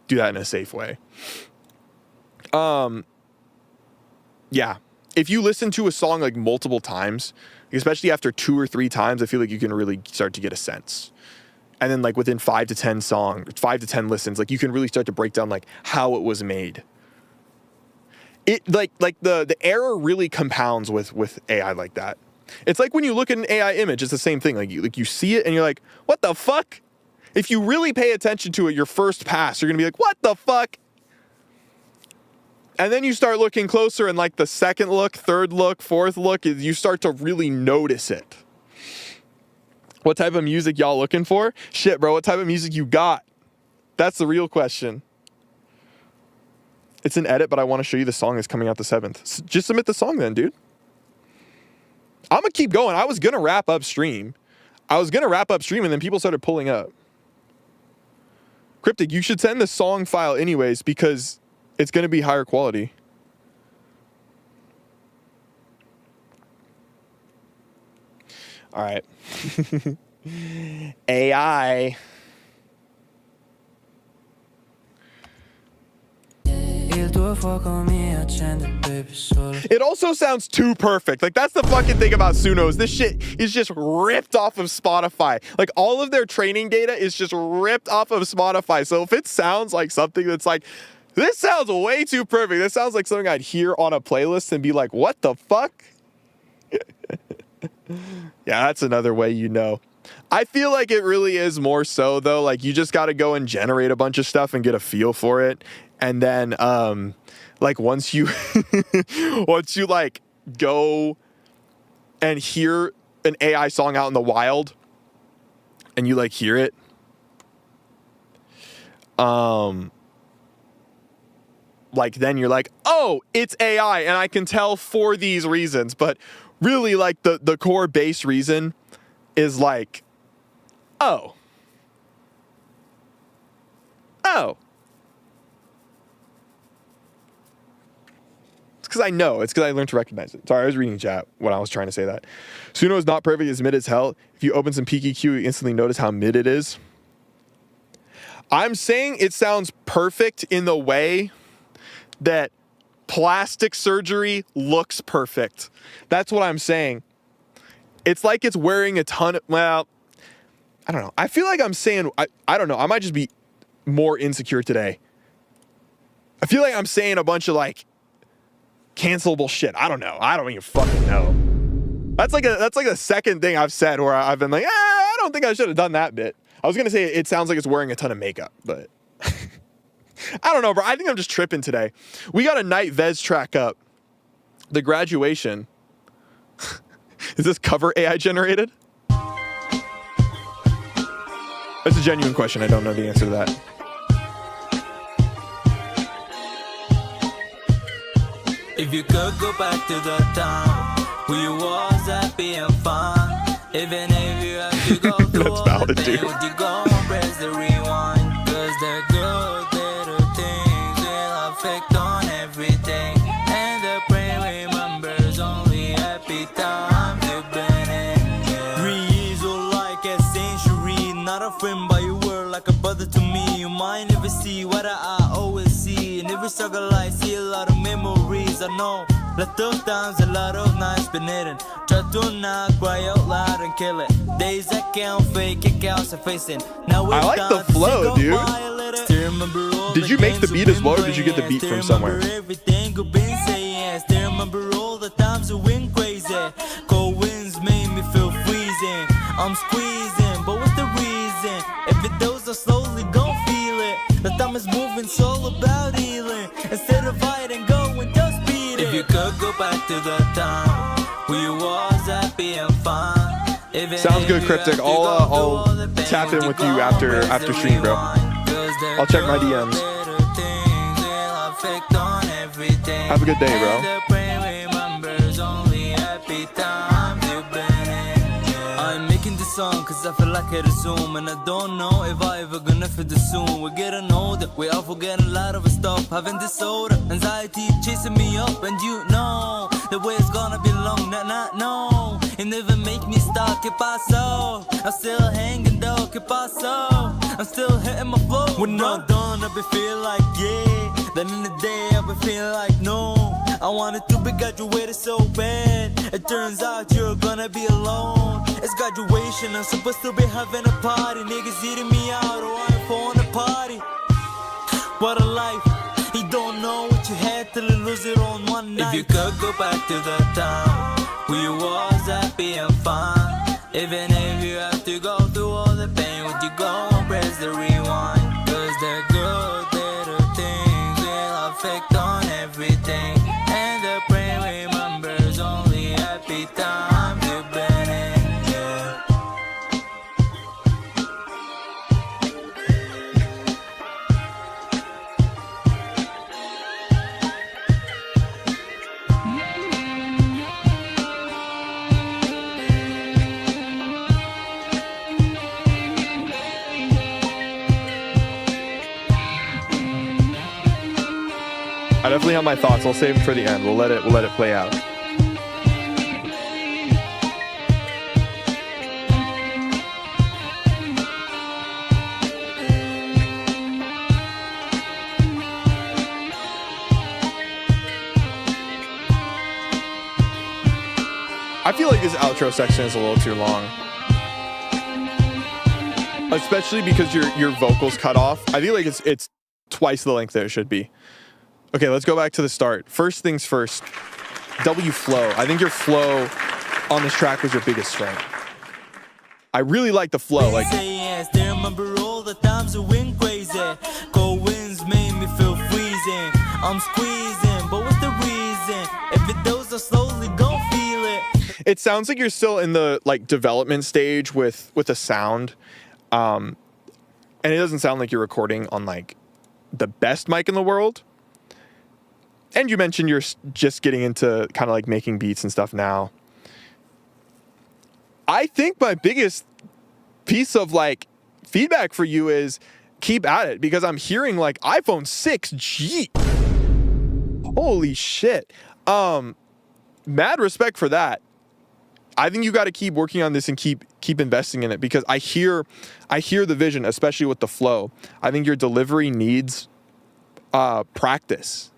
in a safe way. Yeah. If you listen to a song like multiple times, especially after 2 or 3 times, I feel like you can really start to get a sense. And then like within 5 to 10 listens, like you can really start to break down like how it was made. It like the error really compounds with AI like that. It's like when you look at an AI image, it's the same thing. Like you see it and you're like, what the fuck? If you really pay attention to it, your first pass, you're gonna be like, what the fuck? And then you start looking closer, and like the second look, third look, fourth look, you start to really notice it. What type of music y'all looking for? Shit, bro, what type of music you got? That's the real question. It's an edit, but I want to show you the song that's coming out the 7th. Just submit the song then, dude. I'm going to keep going. I was going to wrap up stream. And then people started pulling up. Cryptic, you should send the song file anyways because it's going to be higher quality. All right. AI. It also sounds too perfect. Like, that's the fucking thing about Sunos. This shit is just ripped off of Spotify. Like, all of their training data is just ripped off of Spotify. So if it sounds like something that's like, this sounds way too perfect. This sounds like something I'd hear on a playlist and be like, what the fuck? Yeah, that's another way you know. I feel like it really is more so, though. Like, you just got to go and generate a bunch of stuff and get a feel for it. And then, like, once you like go and hear an AI song out in the wild and you like hear it, like, then you're like, oh, it's AI, and I can tell for these reasons. But really, like, the core base reason is like, oh. It's because I know. It's because I learned to recognize it. Sorry, I was reading chat when I was trying to say that. Suno is not perfect. It's mid as hell. If you open some PQQ, you instantly notice how mid it is. I'm saying it sounds perfect in the way that plastic surgery looks perfect. That's what I'm saying. It's like it's wearing a ton of, well, I don't know. I feel like I'm saying, I don't know. I might just be more insecure today. I feel like I'm saying a bunch of like cancelable shit. I don't know. I don't even fucking know. That's like the second thing I've said where I've been like, I don't think I should have done that bit. I was going to say it sounds like it's wearing a ton of makeup, but I don't know, bro. I think I'm just tripping today. We got a Night Vez track up. The Graduation. Is this cover AI generated? That's a genuine question. I don't know the answer to that. If you could go back to the time where you was happy and fun, even if you have to go through That's valid, dude. would you go and press the rewind? Cause the good little things will affect on everything. And the brain remembers only happy times you've been in. Yeah. 3 years old like a century, not a friend but you were like a brother to me. You might never see what I always see. In every struggle I see a lot of memories. I know Let those times a lot of nights been hidden. Try to not cry out loud and kill it. Days I can't fake it, chaos I'm facing. Now I like the flow, dude. Did you make the beat as well, or did you get the beat from somewhere? Everything you've been saying. Still remember all the times you went crazy. Cold winds made me feel freezing. I'm squeezing, but what's the reason? If it does, I slowly gon' feel it. The time is moving, it's all about healing. Instead of fighting, go and just beat it. If you could go back to the time when you was happy and fine. Sounds good, Cryptic. I'll tap in with you after stream, bro. I'll check my DMs. Have a good day, bro. I'm making this song cause I feel like I resume. And I don't know if I ever gonna feel this soon. We're getting older, we all forgetting a lot of stuff. Having disorder, anxiety chasing me up. And you know, the way it's gonna be long, no. It never make me stop, que paso? I'm still hanging though, que paso? I'm still hitting my flow. When I'm done, I be feel like yeah. Then in the day, I be feeling like no. I wanted to be graduated so bad. It turns out you're gonna be alone. It's graduation, I'm supposed to be having a party. Niggas eating me out or I'm throwing a party. What a life. You don't know what you had till you lose it on one night. If you could go back to the time when you was happy and fine. Even if you have to go through all the pain, would you go and press the rewind? Cause the good little things will affect on everything. And the brain remembers only happy times you've been in, yeah. I definitely have my thoughts. I'll save them for the end. We'll let it play out. I feel like this outro section is a little too long. Especially because your vocals cut off. I feel like it's twice the length that it should be. Okay, let's go back to the start. First things first, W flow. I think your flow on this track was your biggest strength. I really like the flow. Like, remember all the times you went crazy. Cold winds made me feel freezing. I'm squeezing, but what's the reason? If it does, I slowly gon' feel it. it sounds like you're still in the like development stage with a sound, and it doesn't sound like you're recording on like the best mic in the world. And you mentioned you're just getting into kind of like making beats and stuff now. I think my biggest piece of like feedback for you is keep at it, because I'm hearing like iPhone 6G. Holy shit. Mad respect for that. I think you got to keep working on this and keep investing in it, because I hear the vision, especially with the flow. I think your delivery needs practice.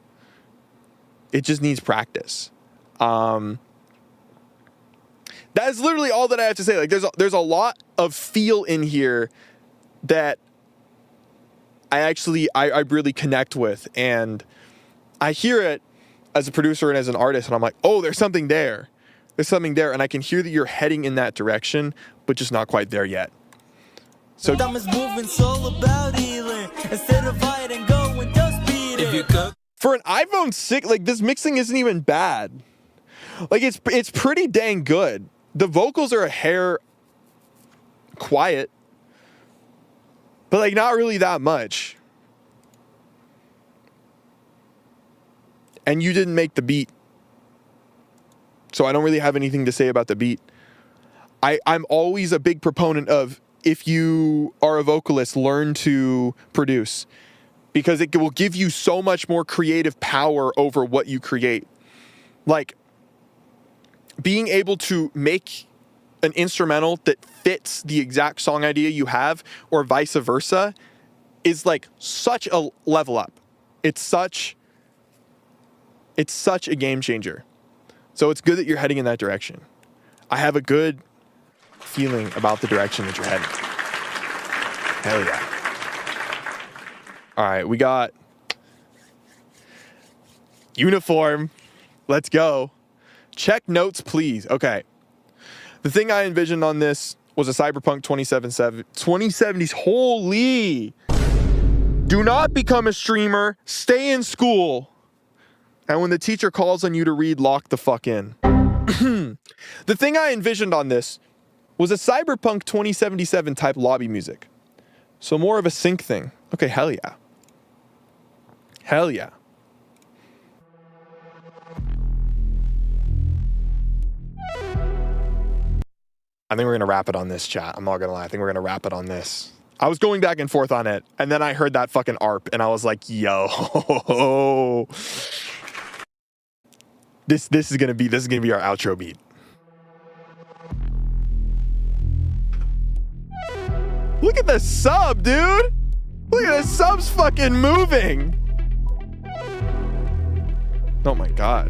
It just needs practice. That is literally all that I have to say. Like there's a lot of feel in here that I really connect with, and I hear it as a producer and as an artist, and I'm like, oh, there's something there. There's something there, and I can hear that you're heading in that direction, but just not quite there yet. So time is moving, it's all about healing. Instead of fighting, go and just beat it. If you could. For an iPhone 6, like this mixing isn't even bad. Like it's pretty dang good. The vocals are a hair quiet, but like not really that much. And you didn't make the beat, so I don't really have anything to say about the beat. I'm always a big proponent of, if you are a vocalist, learn to produce, because it will give you so much more creative power over what you create. Like being able to make an instrumental that fits the exact song idea you have, or vice versa, is like such a level up. It's such It's such a game changer. So it's good that you're heading in that direction. I have a good feeling about the direction that you're heading. Hell yeah. All right, we got uniform. Let's go. Check notes, please. Okay. The thing I envisioned on this was a Cyberpunk 2070s. Holy. Do not become a streamer. Stay in school. And when the teacher calls on you to read, lock the fuck in. The thing I envisioned on this was a Cyberpunk 2077 type lobby music. So more of a sync thing. Okay, hell yeah. Hell yeah. I think we're going to wrap it on this, chat. I'm not going to lie. I think we're going to wrap it on this. I was going back and forth on it, and then I heard that fucking ARP, and I was like, yo. This is going to be our outro beat. Look at the sub, dude. Look at the subs fucking moving. Oh my God.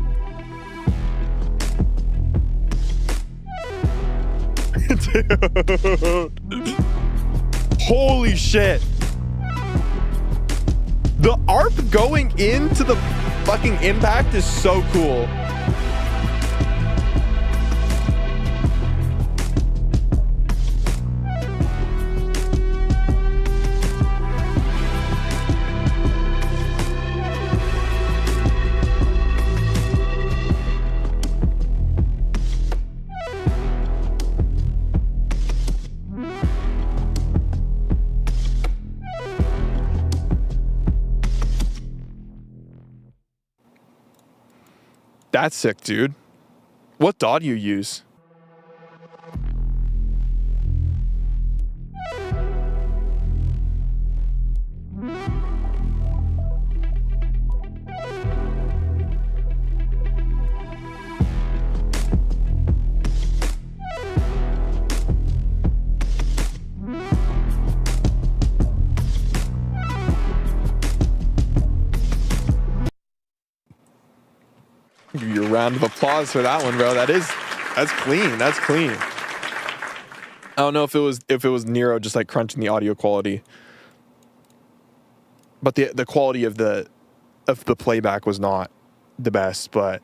Dude. Holy shit. The ARP going into the fucking impact is so cool. That's sick, dude. What DAW do you use? Give you a round of applause for that one, bro. That's clean. That's clean. I don't know if it was Nero just like crunching the audio quality, but the quality of the playback was not the best. But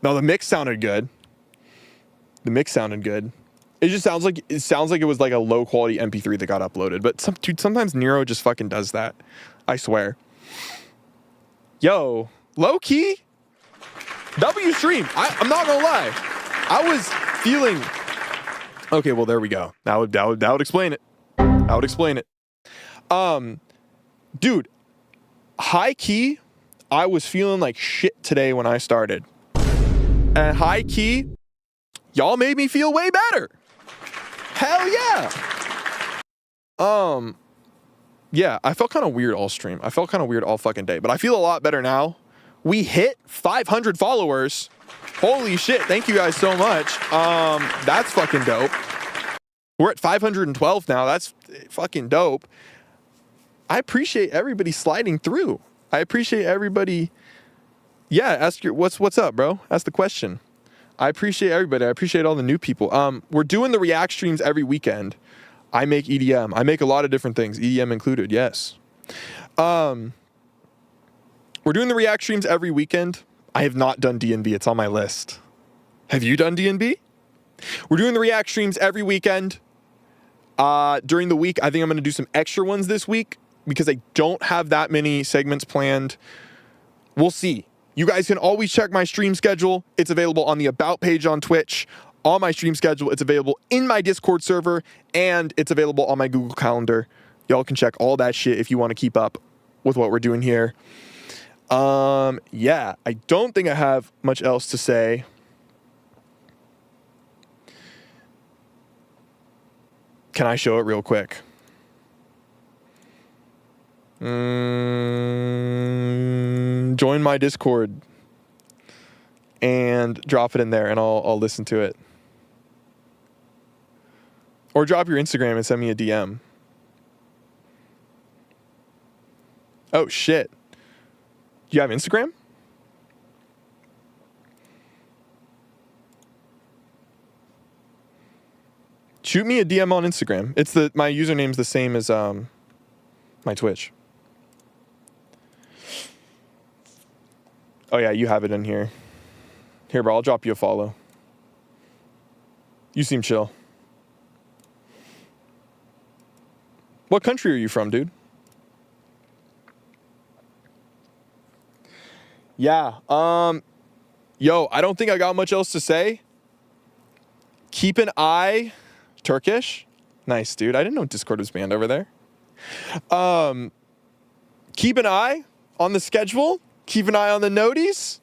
no, the mix sounded good. The mix sounded good. It just sounds like it was like a low quality MP3 that got uploaded. But sometimes Nero just fucking does that. I swear. Yo, low key. W stream. I'm not gonna lie. I was feeling. Okay, well there we go. That would explain it. That would explain it. Dude, high key, I was feeling like shit today when I started. And high key, y'all made me feel way better. Hell yeah. Yeah, I felt kind of weird all stream. I felt kind of weird all fucking day, but I feel a lot better now. We hit 500 followers. Holy shit. Thank you guys so much. That's fucking dope. We're at 512 now. That's fucking dope. I appreciate everybody sliding through. I appreciate everybody. Yeah, ask your what's up, bro? Ask the question. I appreciate everybody. I appreciate all the new people. We're doing the react streams every weekend. I make EDM. I make a lot of different things, EDM included, yes. We're doing the react streams every weekend. I have not done D&B. It's on my list. Have you done D&B? We're doing the react streams every weekend. During the week, I think I'm going to do some extra ones this week because I don't have that many segments planned. We'll see. You guys can always check my stream schedule. It's available on the About page on Twitch. On my stream schedule, it's available in my Discord server, and it's available on my Google Calendar. Y'all can check all that shit if you want to keep up with what we're doing here. Yeah, I don't think I have much else to say. Can I show it real quick? Join my Discord and drop it in there and I'll listen to it. Or drop your Instagram and send me a DM. Oh shit. Do you have Instagram? shoot me a DM on Instagram. It's my username's the same as my Twitch. Oh yeah, you have it in here. Here, bro, I'll drop you a follow. You seem chill. What country are you from, dude? Yeah, yo, I don't think I got much else to say. Keep an eye, Turkish. Nice, dude. I didn't know Discord was banned over there. Keep an eye on the schedule. Keep an eye on the noties.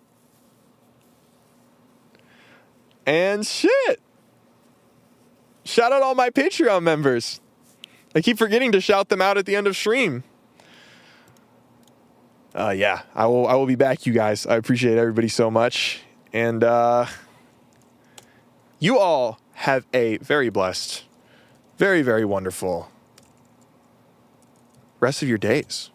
And shit. Shout out all my Patreon members. I keep forgetting to shout them out at the end of stream. Yeah, I will be back, you guys. I appreciate everybody so much. And you all have a very blessed, very, very wonderful rest of your days.